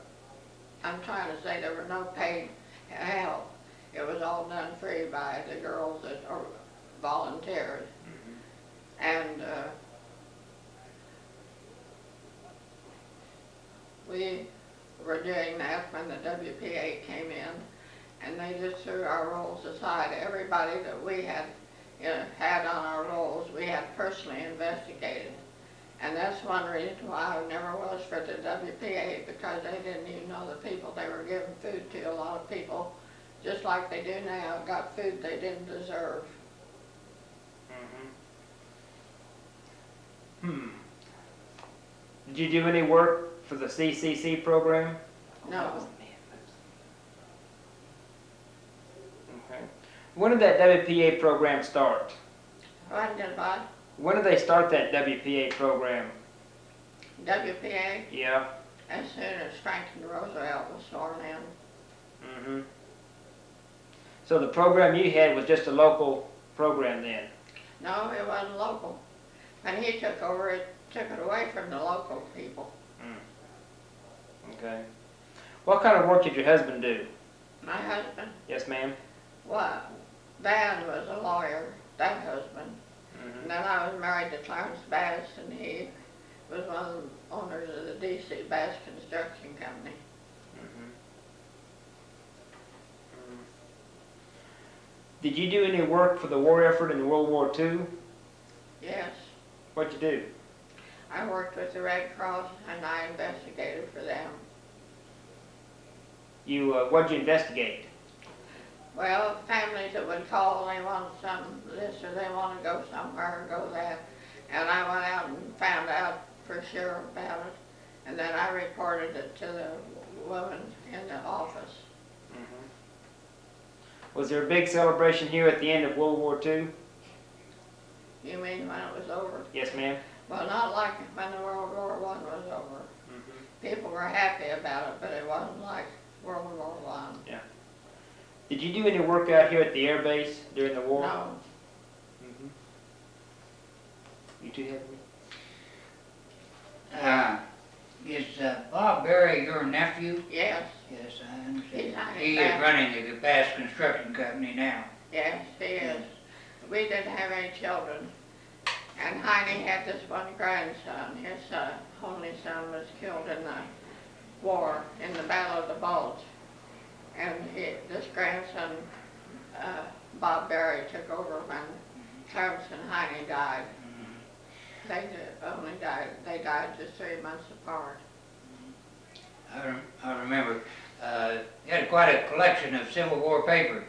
I'm trying to say there were no paid help. It was all done free by the girls that volunteered. Mm-hmm. And we were doing that when the WPA came in, and they just threw our rolls aside. Everybody that we had had on our rolls, we had personally investigated. And that's one reason why I never was for the WPA, because they didn't even know the people they were giving food to. A lot of people, just like they do now, got food they didn't deserve. Mm-hmm. Did you do any work for the CCC program? No. Okay. When did that WPA program start? When did what? When did they start that WPA program? WPA? Yeah. As soon as Franklin Roosevelt was sworn in. Mm-hmm. So the program you had was just a local program then? No, it wasn't local. When he took over, it took it away from the local people. Mm. Okay. What kind of work did your husband do? My husband? Yes, ma'am. Well, Dad was a lawyer, that husband. Mm-hmm. And then I was married to Clarence Bass, and he was one of the owners of the D.C. Bass Construction Company. Mm-hmm. Mm. Did you do any work for the war effort in World War II? Yes. What'd you do? I worked with the Red Cross, and I investigated for them. You, what'd you investigate? Well, families that would call, they want some this, or they want to go somewhere, or go that. And I went out and found out for sure about it. And then I reported it to the woman in the office. Mm-hmm. Was there a big celebration here at the end of World War II? You mean when it was over? Yes, ma'am. Well, not like when the World War I was over. Mm-hmm. People were happy about it, but it wasn't like World War I. Yeah. Did you do any work out here at the air base during the war? No. Mm-hmm. You two have any? Is Bob Berry your nephew? Yes. Yes, I understand. He's not He back. is running the Bass Construction Company now. Yes, he is. We didn't have any children. And Heine had this one grandson. His only son was killed in the war, in the Battle of the Bulge. And this grandson, Bob Berry, took over when Clarence and Heine died. They died just 3 months apart. I remember, he had quite a collection of Civil War papers.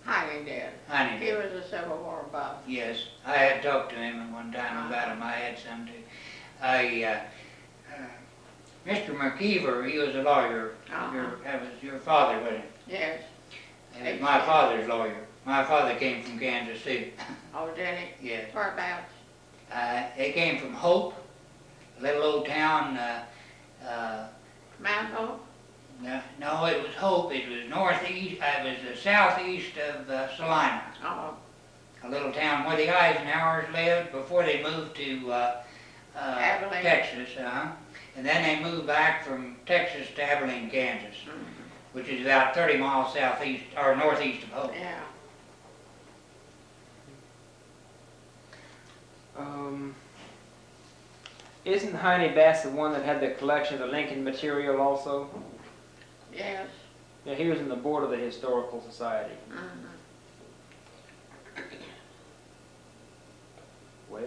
Heine did. Heine He did. was a Civil War buff. Yes, I had talked to him at one time about him. I had some too. Mr. McKeever, he was a lawyer. That was your father, wasn't it? Yes. He was my father's lawyer. My father came from Kansas City. Oh, did he? Yes. Whereabouts? They came from Hope, a little old town, Mount Hope? no, it was Hope, it was northeast, it was the southeast of Salina. Oh, A little town where the Eisenhowers lived before they moved to Abilene. Texas, and then they moved back from Texas to Abilene, Kansas, which is about 30 miles southeast or northeast of Hope. yeah. Isn't Heine Bass the one that had the collection of the Lincoln material also? Yes. Yeah, he was in the board of the Historical Society. Well,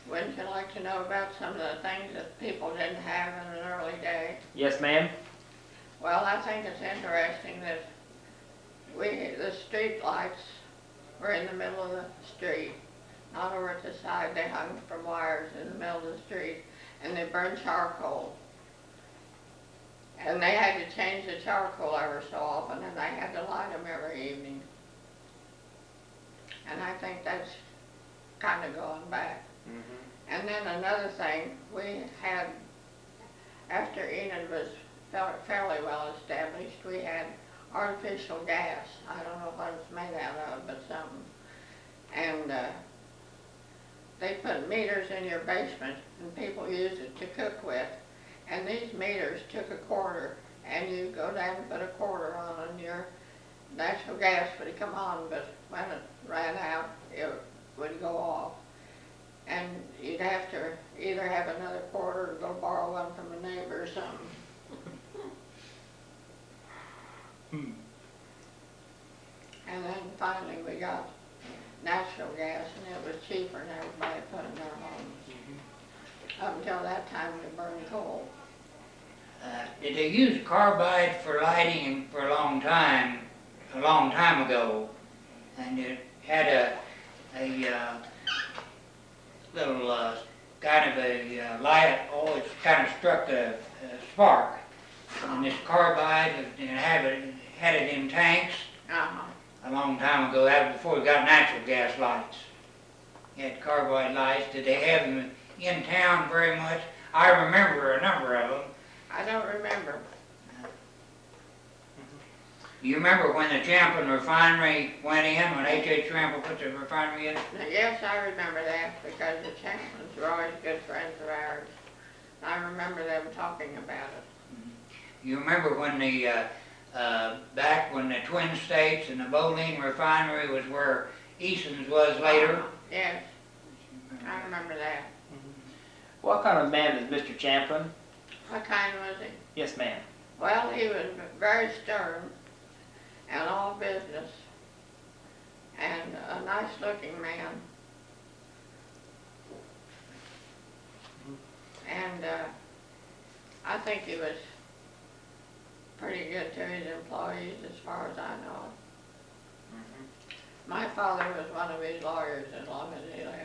Wouldn't you like to know about some of the things that people didn't have in an early day? yes, ma'am. Well, I think it's interesting that the street lights were in the middle of the street, not over at the side. They hung from wires in the middle of the street, and they burned charcoal. And they had to change the charcoal ever so often, and they had to light them every evening. And I think that's kind of going back. And then another thing, we had, after Enid was fairly well established, we had artificial gas. I don't know what it's made out of, but something. And they put meters in your basement, and people used it to cook with. And these meters took a quarter, and you go down and put a quarter on, and your natural gas would come on, but when it ran out, it would go off. And you'd have to either have another quarter or go borrow one from a neighbor or something. And then finally we got natural gas, and it was cheaper than everybody put in their homes. Up until that time, we burned coal. Did they use carbide for lighting for a long time ago? And it had a little kind of a light, it kind of struck a spark. And this carbide, had it in tanks a long time ago. That was before we got natural gas lights. You had carbide lights. Did they have them in town very much? I remember a number of them. I don't remember. You remember when the Champlin refinery went in, when H.H. Champlin put the refinery in? Yes, I remember that, because the Champlins were always good friends of ours. I remember them talking about it. You remember when back when the Twin States and the Bolin refinery was where Easton's was later? Yes, I remember that. What kind of man is Mr. Champlin? What kind was he? Yes, ma'am. Well, he was very stern and all business, and a nice-looking man. And I think he was pretty good to his employees, as far as I know. My father was one of his lawyers as long as he lived.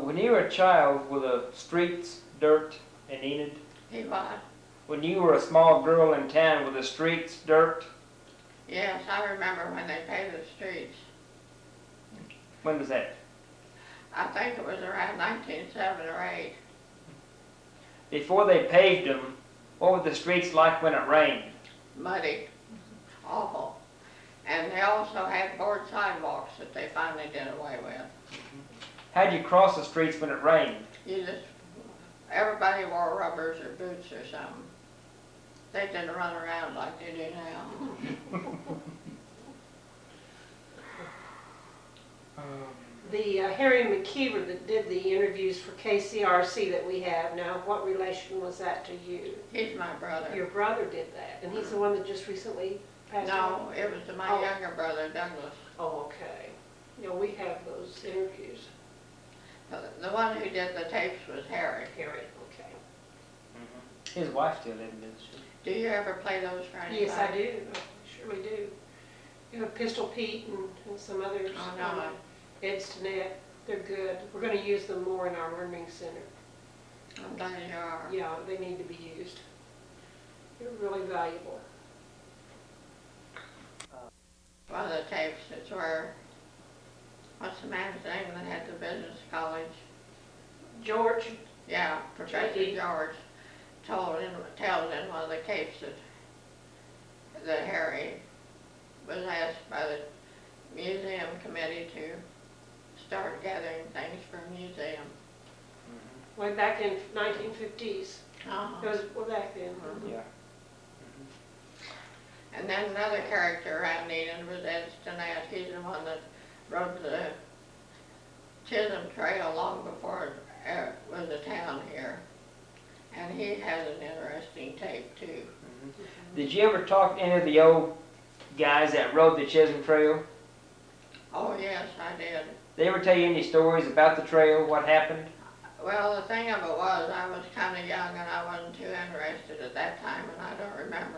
When you were a child, were the streets dirt and Enid? He was. When you were a small girl in town, were the streets dirt? Yes, I remember when they paved the streets. When was that? I think it was around 1907 or 8. Before they paved them, what were the streets like when it rained? Muddy, awful. And they also had board sidewalks that they finally did away with. How'd you cross the streets when it rained? Everybody wore rubbers or boots or something. They didn't run around like they do now. The Harry McKeever that did the interviews for KCRC that we have now, what relation was that to you? He's my brother. Your brother did that, and he's the one that just recently passed away? No, it was to my younger brother, Douglas. Oh, okay. You know, we have those interviews. The one who did the tapes was Harry. Harry, okay. His wife still lived, didn't she? Do you ever play those for anybody? Yes, I do. I surely do. You have Pistol Pete and some others. Oh, no. Ed's to Net. They're good. We're going to use them more in our learning center. I'm glad you are. Yeah, they need to be used. They're really valuable. tapes. It's where, what's the man's name that had the business college? George, Yeah, Professor Cherokee. George tells in one of the tapes that Harry was asked by the museum committee to start gathering things for a museum. way back in 1950s. Uh-huh. It was way back then. Yeah. And then another character around Enid was Ed Stinnett. He's the one that rode the Chisholm Trail long before it was a town here. And he has an interesting tape too. Did you ever talk to any of the old guys that rode the Chisholm Trail? Oh yes, I did. They ever tell you any stories about the trail, what happened? Well, the thing of it was, I was kind of young and I wasn't too interested at that time, and I don't remember.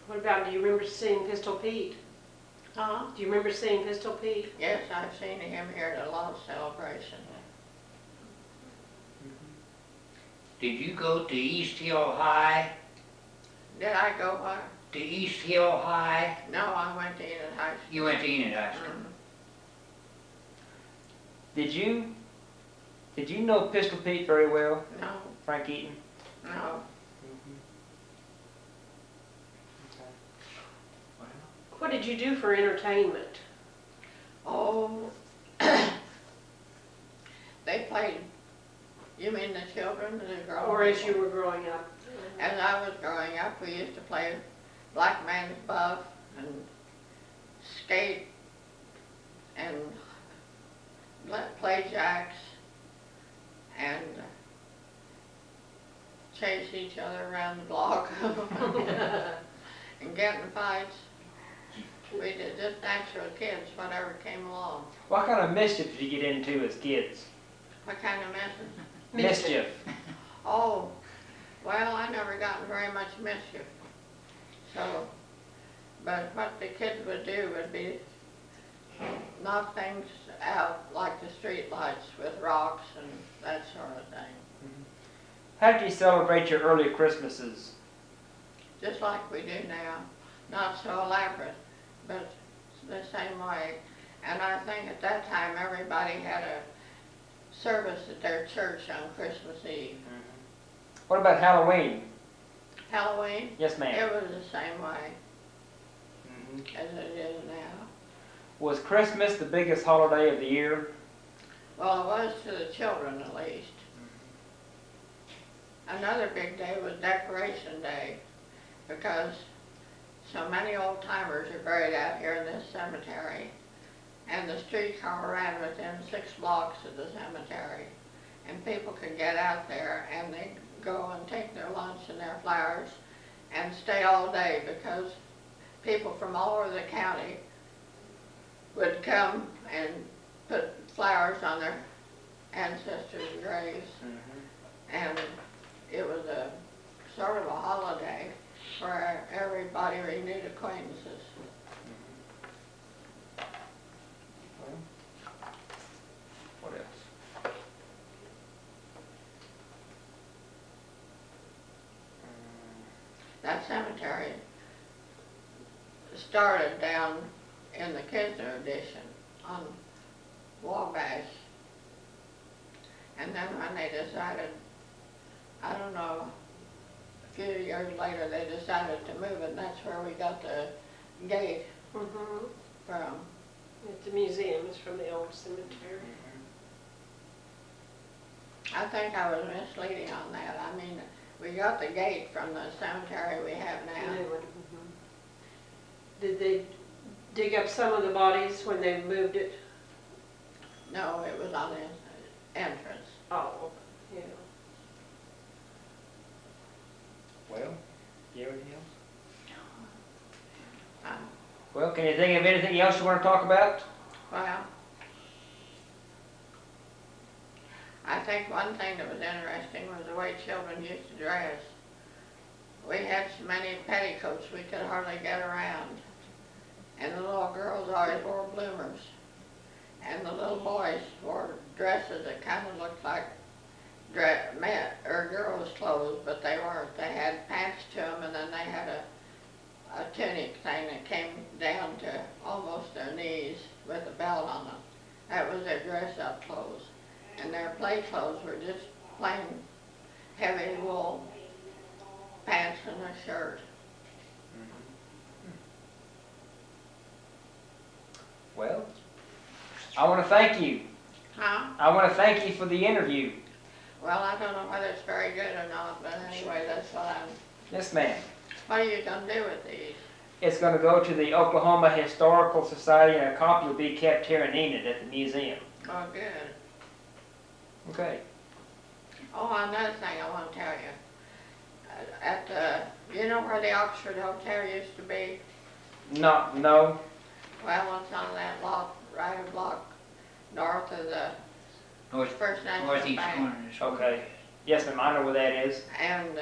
What about, do you remember seeing Pistol Pete? Huh? Do you remember seeing Pistol Pete? Yes, I've seen him here at a love celebration. Did you go to East Hill High? Did I go what? To East Hill High? No, I went to Enid High School. You went to Enid High School. Mhm. Did you know Pistol Pete very well, No, Frank Eaton? no. What did you do for entertainment? Oh, they played, you mean the children, the girls? Or as you were growing up? As I was growing up, we used to play black man's buff and skate and play jacks and chase each other around the block and get in fights. We did just natural kids, whatever came along. What kind of mischief did you get into as kids? What kind of message? Mischief. Oh, well, I never got in very much mischief. So, but what the kids would do would be knock things out like the street lights with rocks and that sort of thing. How did you celebrate your early Christmases? Just like we do now. Not so elaborate, but the same way. And I think at that time everybody had a service at their church on Christmas Eve. What about Halloween? Halloween, Yes, ma'am. it was the same way as it is now. Was Christmas the biggest holiday of the year? Well, it was to the children at least. Another big day was Decoration Day, because so many old timers are buried out here in this cemetery, and the streetcar ran within 6 blocks of the cemetery, and people could get out there and they go and take their lunch and their flowers and stay all day, because people from all over the county would come and put flowers on their ancestors' graves. And it was a sort of a holiday for everybody renewed acquaintances. What else? That cemetery started down in the Kisner Edition on Wabash. And then when they decided, I don't know, a few years later they decided to move it, and that's where we got the gate from. At the museum, it's from the old cemetery. I think I was misleading on that. I mean, we got the gate from the cemetery we have The now. new one. Did they dig up some of the bodies when they moved it? No, it was on the entrance. Oh, yeah. Well, you have anything else? Uh, Well, can you think of anything else you want to talk about? Well, I think one thing that was interesting was the way children used to dress. We had so many petticoats we could hardly get around. And the little girls always wore bloomers. And the little boys wore dresses that kind of looked like men or girls' clothes, but they weren't. They had pants to them, and then they had a tunic thing that came down to almost their knees with a belt on them. That was their dress-up clothes. And their play clothes were just plain heavy wool pants and a shirt. Well, I want to thank you. Huh? I want to thank you for the interview. Well, I don't know whether it's very good or not, but anyway, that's what Yes, ma'am. what are you gonna do with these? It's going to go to the Oklahoma Historical Society, and a copy will be kept here in Enid at the museum. Oh, good. Okay. Oh, another thing I want to tell you. At the, you know where the Oxford Hotel used to be? No. Well, it's on that lot, right a block north of the First National Northeast Bank. corner of the school. Okay. Yes, ma'am. I know where that is. And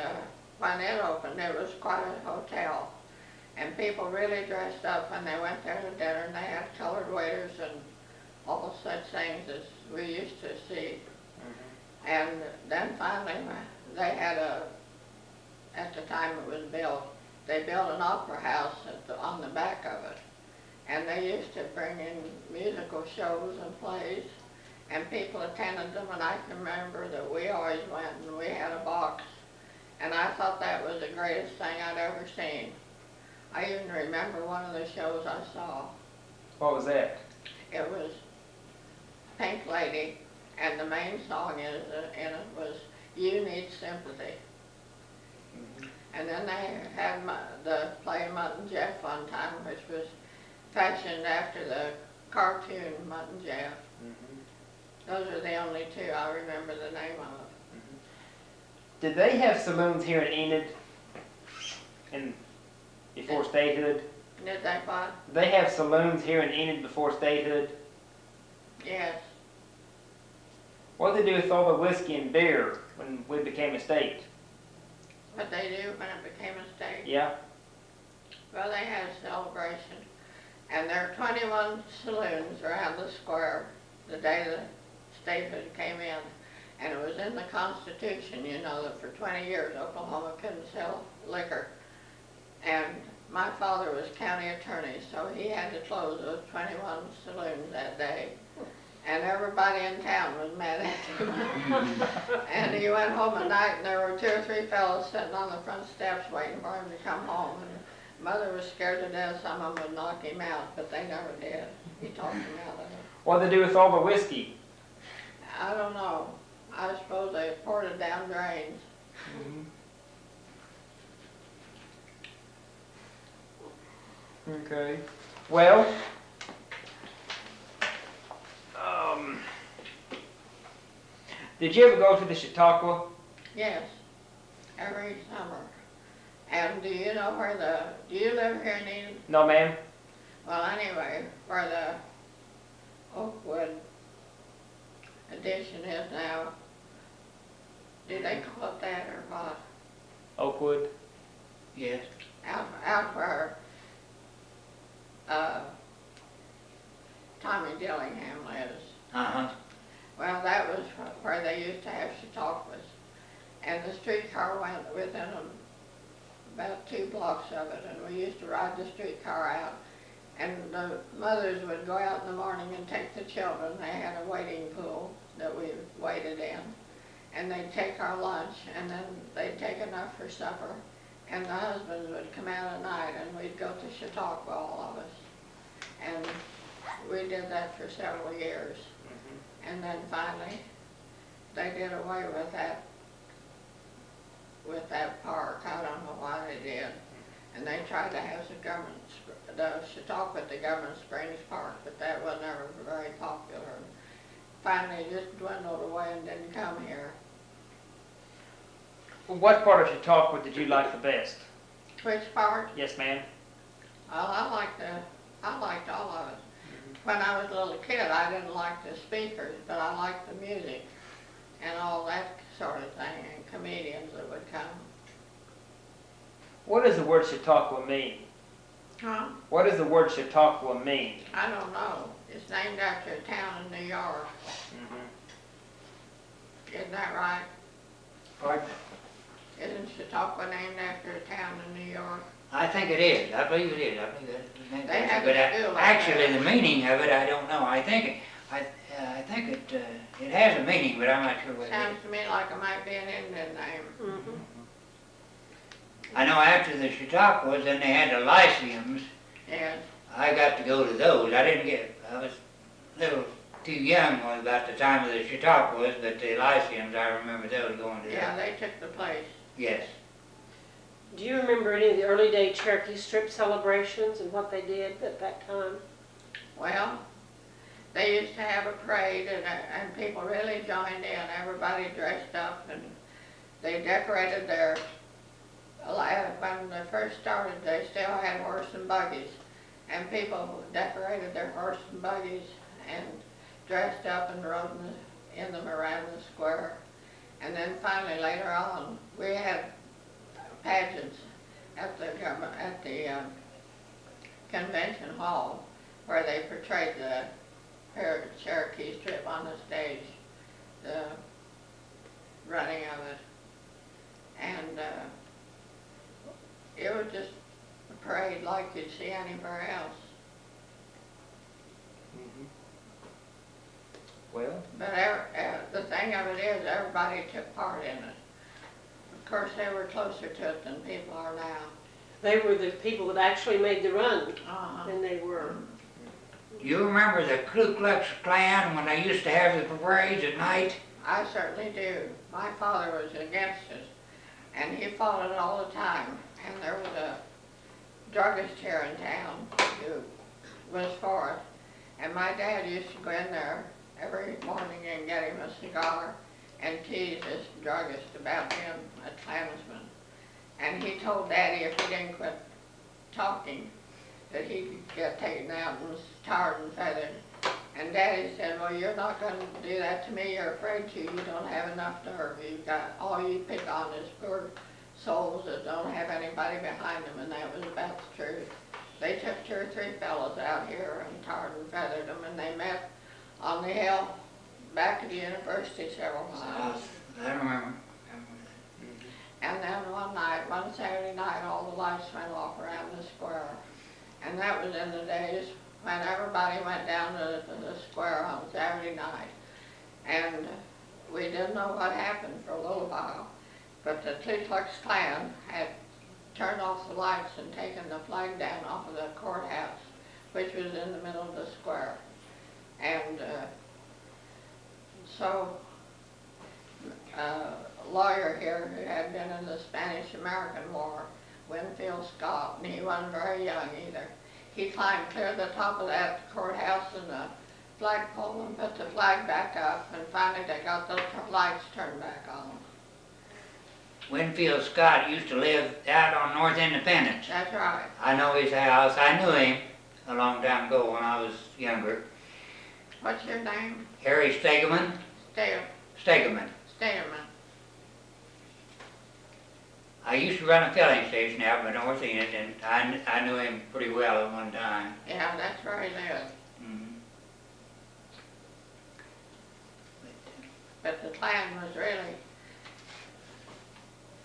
when it opened, it was quite a hotel. And people really dressed up when they went there to dinner, and they had colored waiters and all such things as we used to see. And then finally, they had at the time it was built, they built an opera house on the back of it. And they used to bring in musical shows and plays, and people attended them, and I can remember that we always went, and we had a box. And I thought that was the greatest thing I'd ever seen. I even remember one of the shows I saw. What was that? It was Pink Lady, and the main song in it was You Need Sympathy. And then they had the play Mutt and Jeff one time, which was fashioned after the cartoon Mutt and Jeff. Those are the only two I remember the name of. Did they have saloons here in Enid before statehood? Did they what? Did they have saloons here in Enid before statehood? Yes. What did they do with all the whiskey and beer when we became a state? What they do when it became a state? Yeah. Well, they had a celebration, and there are 21 saloons around the square the day the statehood came in. And it was in the Constitution, you know, that for 20 years Oklahoma couldn't sell liquor. And my father was county attorney, so he had to close those 21 saloons that day. And everybody in town was mad at him. And he went home at night, and there were 2 or 3 fellows sitting on the front steps waiting for him to come home. And Mother was scared to death some of them would knock him out, but they never did. He talked them out of it. What did they do with all the whiskey? I don't know. I suppose they poured it down drains. Okay. Well, did you ever go to the Chautauqua? Yes, every summer. And do you know where do you live here in Enid? No, ma'am. Well, anyway, where the Oakwood addition is now, do they call it that or what? Oakwood? Yes. Out where Tommy Dillingham lives. Uh-huh. Well, that was where they used to have Chautauquas. And the streetcar went within about 2 blocks of it, and we used to ride the streetcar out. And the mothers would go out in the morning and take the children. They had a wading pool that we waded in. And they'd take our lunch, and then they'd take enough for supper. And the husbands would come out at night, and we'd go to Chautauqua, all of us. And we did that for several years. And then finally, they did away with that park. I don't know why they did. And they tried to have the Chautauqua at the Government Springs Park, but that was never very popular. And finally, it just dwindled away and didn't come here. What part of Chautauqua did you like the best? Which part? Yes, ma'am. Well, I liked all of it. When I was a little kid, I didn't like the speakers, but I liked the music and all that sort of thing, and comedians that would come. What does the word Chautauqua mean? Huh? What does the word Chautauqua mean? I don't know. It's named after a town in New York. Isn't that right? Pardon? Isn't Chautauqua named after a town in New York? I I think it is. I believe it is. I believe it. They have But a school like actually, that. the meaning of it, I don't know. I think it has a meaning, but I'm not sure what it is. Sounds to me like it might be an Indian name. Mhm. I know after the Chautauquas, then they had the Lyceums. Yes, I got to go to those. I was a little too young about the time of the Chautauquas, but the Lyceums, I remember those going to yeah, that. they took the place. Yes. Do you remember any of the early day Cherokee Strip celebrations and what they did at that time? Well, they used to have a parade and people really joined in. Everybody dressed up and they decorated their, when they first started, they still had horse and buggies. And people decorated their horse and buggies and dressed up and rode in them around the square. And then finally later on, we had pageants at the convention hall where they portrayed the Cherokee Strip on the stage, the running of it. And it was just a parade like you'd see anywhere else. Well, But the thing of it is, everybody took part in it. Of course, they were closer to it than people are now. They were the people that actually made the run, Uh-huh. and they were. Do you remember the Ku Klux Klan when they used to have the parades at night? I certainly do. My father was against it, and he fought it all the time. And there was a druggist here in town who was for it. And my dad used to go in there every morning and get him a cigar and tease this druggist about being a Klansman. And he told Daddy if he didn't quit talking, that he could get taken out and tarred and feathered. And Daddy said, well, you're not going to do that to me. You're afraid to. You don't have enough nerve. You've got, all you pick on is poor souls that don't have anybody behind them. And that was about the truth. They took 2 or 3 fellows out here and tarred and feathered them, and they met on the hill back at the university several miles. I remember. And then one Saturday night, all the lights went off around the square. And that was in the days when everybody went down to the square on Saturday night. And we didn't know what happened for a little while, but the Ku Klux Klan had turned off the lights and taken the flag down off of the courthouse, which was in the middle of the square. And so a lawyer here who had been in the Spanish-American War, Winfield Scott, and he wasn't very young either, he climbed clear to the top of that courthouse and the flagpole and put the flag back up, and finally they got those lights turned back on. Winfield Scott used to live out on North Independence. That's right. I know his house. I knew him a long time ago when I was younger. What's your name? Harry Stegeman. Stegeman. Staterman. I used to run a filling station out by North Enid, and I knew him pretty well at one time. Yeah, that's where he lived. Mhm. But the Klan was really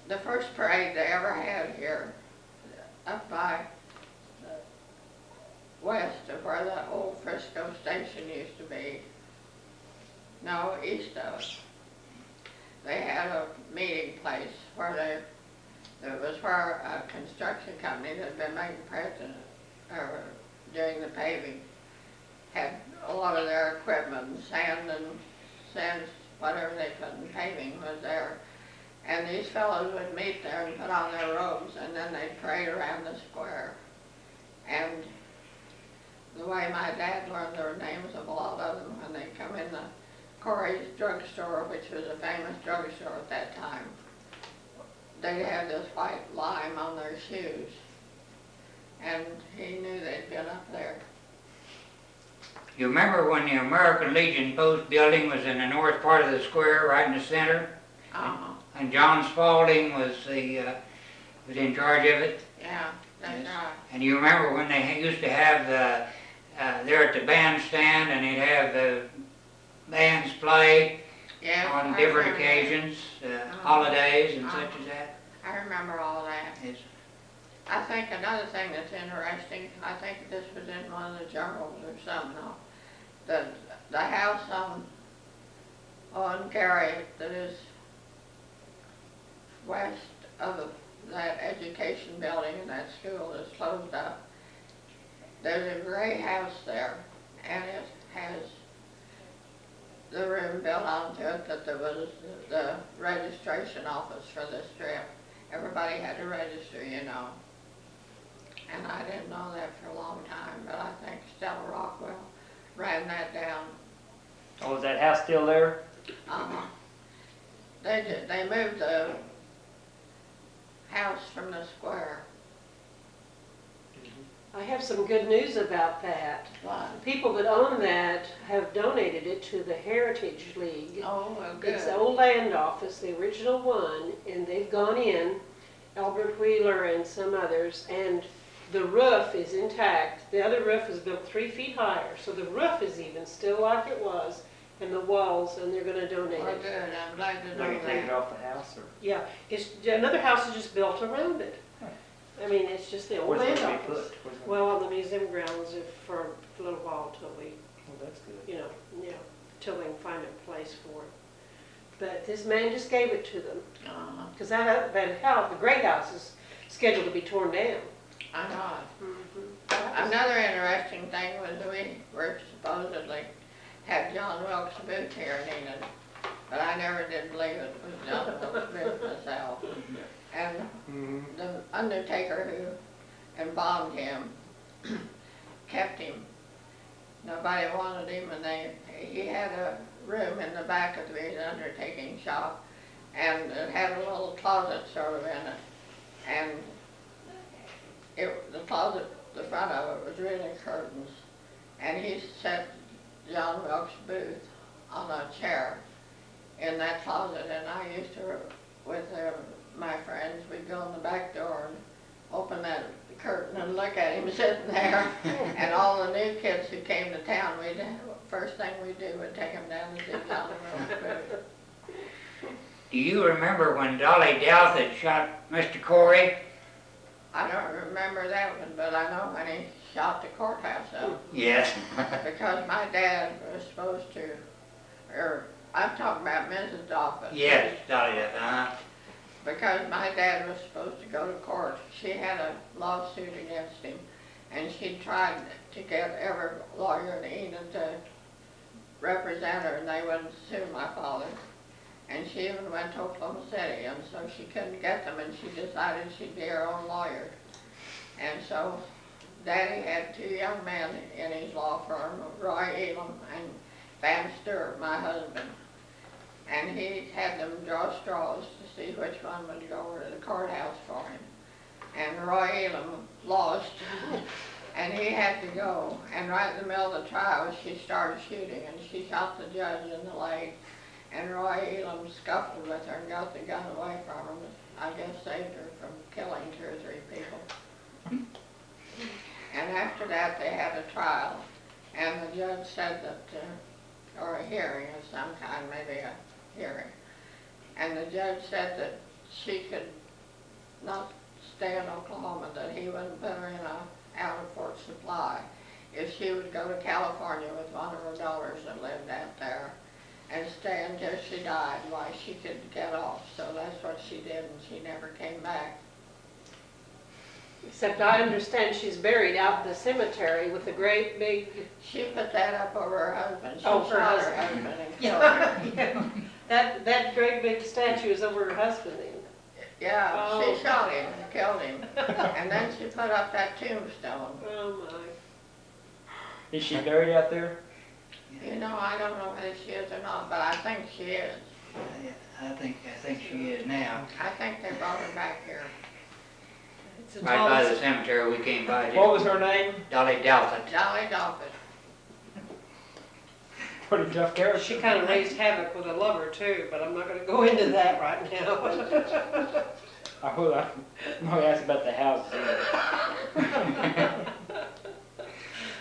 the first parade they ever had here, up by west of where the old Frisco station used to be. No, east of it. They had a meeting place where it was where a construction company that had been making doing the paving had a lot of their equipment, sand, whatever they put in paving was there. And these fellows would meet there and put on their robes, and then they'd parade around the square. And the way my dad learned their names of a lot of them when they come in the Corey's drugstore, which was a famous drugstore at that time, they'd have this white lime on their shoes. And he knew they'd been up there. You remember when the American Legion Post building was in the north part of the square, right in the center? Uh-huh. And John Spaulding was in charge of it? Yeah, that's Yes. right. And you remember when they used to have there at the bandstand, and they'd have the bands play Yes, on I different remember occasions, holidays and such as that? that. I remember all that. Yes. I think another thing that's interesting, I think this was in one of the journals or something, the house on Gary that is west of that education building and that school is closed up. There's a gray house there, and it has the room built onto it that there was the registration office for the strip. Everybody had to register, you know. And I didn't know that for a long time, but I think Stella Rockwell ran that down. Oh, is that house still there? They moved the house from the square. I have some good news about that. What? The people that own that have donated it to the Heritage League. Oh, well, good. It's the old land office, the original one, and they've gone in, Albert Wheeler and some others, and the roof is intact. The other roof is built 3 feet higher, so the roof is even still like it was, and the walls, and they're gonna donate Well, it. good. I'm glad to They know can take it that. off the house, or Yeah, it's, another house is just built around it. I mean, it's just the old where's it land gonna be office. put? Where's it gonna- Well, on the museum grounds for a little while till we, Oh, that's good. you know, till they can find a place for it. But this man just gave it to them, because that house, the great house, is scheduled to be torn down. I know. Mhm. Another interesting thing was we were supposedly had John Wilkes Booth here in Enid, but I never did believe it was John Wilkes Booth myself. And the undertaker who embalmed him kept him. Nobody wanted him, and he had a room in the back of his undertaking shop, and it had a little closet sort of in it. And the closet, the front of it was really curtains. And he set John Wilkes Booth on a chair in that closet, and I used to, with my friends, we'd go in the back door and open that curtain and look at him sitting there. And all the new kids who came to town, first thing we'd do would take them down to see John Wilkes Booth. Do you remember when Dolly Douthit shot Mr. Corey? I don't remember that one, but I know when he shot the courthouse up. Yes. Because my dad was supposed to, or I'm talking about Mrs. Doffin. Yes, Dolly Douthit, Because my dad was supposed to go to court. She had a lawsuit against him, and she tried to get every lawyer in Enid to represent her, and they wouldn't sue my father. And she even went to Oklahoma City, and so she couldn't get them, and she decided she'd be her own lawyer. And so Daddy had 2 young men in his law firm, Roy Elam and Van Stewart, my husband. And he had them draw straws to see which one would go over to the courthouse for him. And Roy Elam lost, and he had to go. And right in the middle of the trial, she started shooting, and she shot the judge in the leg. And Roy Elam scuffled with her and got the gun away from her. I guess saved her from killing 2 or 3 people. And after that, they had a trial, and the judge said that, or a hearing of some kind, maybe a hearing. And the judge said that she could not stay in Oklahoma, that he wouldn't put her in a out-of-port supply. If she would go to California with one of her daughters that lived out there and stay until she died, why she could get off. So that's what she did, and she never came back. Except I understand she's buried out in the cemetery with a great big, She put that up over her husband. She Oh, for shot her her husband. husband and killed him. that great big statue is over her husband then. Yeah, Oh. she shot him and killed him. And then she put up that tombstone. Oh my. Is she buried out there? You know, I don't know whether she is or not, but I think she is. I think she is now. I think they brought her back here. It's a Right by the tall, cemetery we came by. What was her name? Dolly Douthit. Dolly Doffin. Pretty tough character. she kind of raised havoc with a lover too, but I'm not going to go into that right now. I'm going to ask about the house.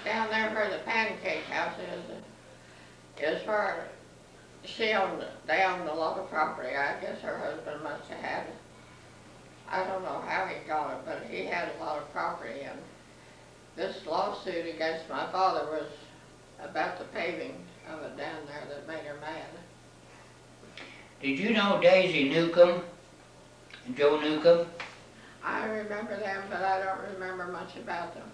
Down there where the pancake house is where they owned a lot of property. I guess her husband must have had I don't know how he got it, but he had a lot of property, and this lawsuit against my father was about the paving of it down there that made her mad. Did you know Daisy Newcomb and Joe Newcomb? I remember them, but I don't remember much about them.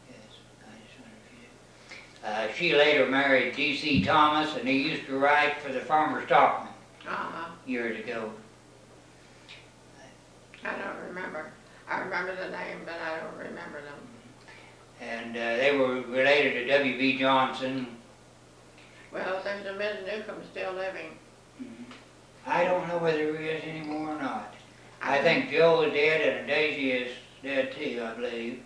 Yes, I just wondered if you did. She later married D.C. Thomas, and he used to write for the Farmer Stockman Uh-huh. years ago. I don't remember. I remember the name, but I don't remember them. And they were related to W.B. Johnson. Well, there's a Ms. Newcomb still living. I don't know whether he is anymore or not. I think Joe is dead and Daisy is dead too, I believe.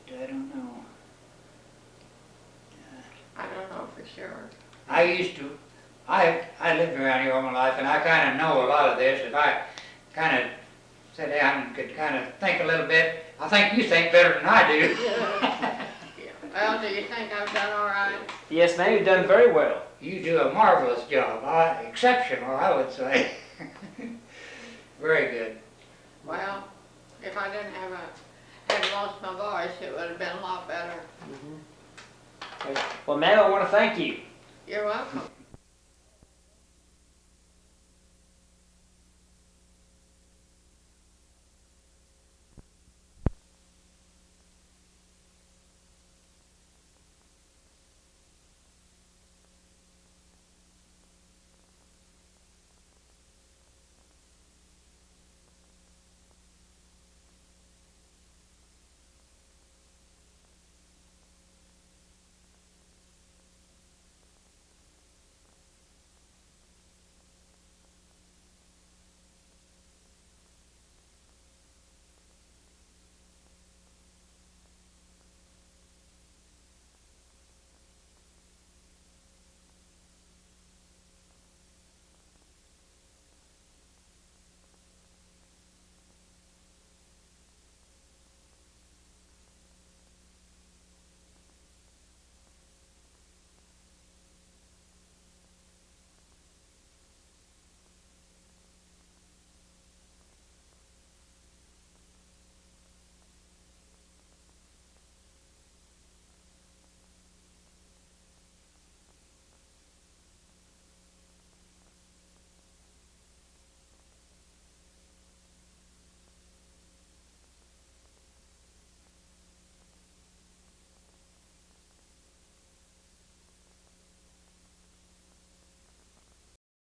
But I don't know. I don't know for sure. I lived around here all my life, and I kind of know a lot of this. If I kind of sat down and could kind of think a little bit, I think you think better than I do. Yeah. Well, do you think I've done all right? Yes, ma'am, you've done very well. You do a marvelous job. Exceptional, I would say. Very good. Well, if I didn't had lost my voice, it would have been a lot better. Well, ma'am, I want to thank you. You're welcome.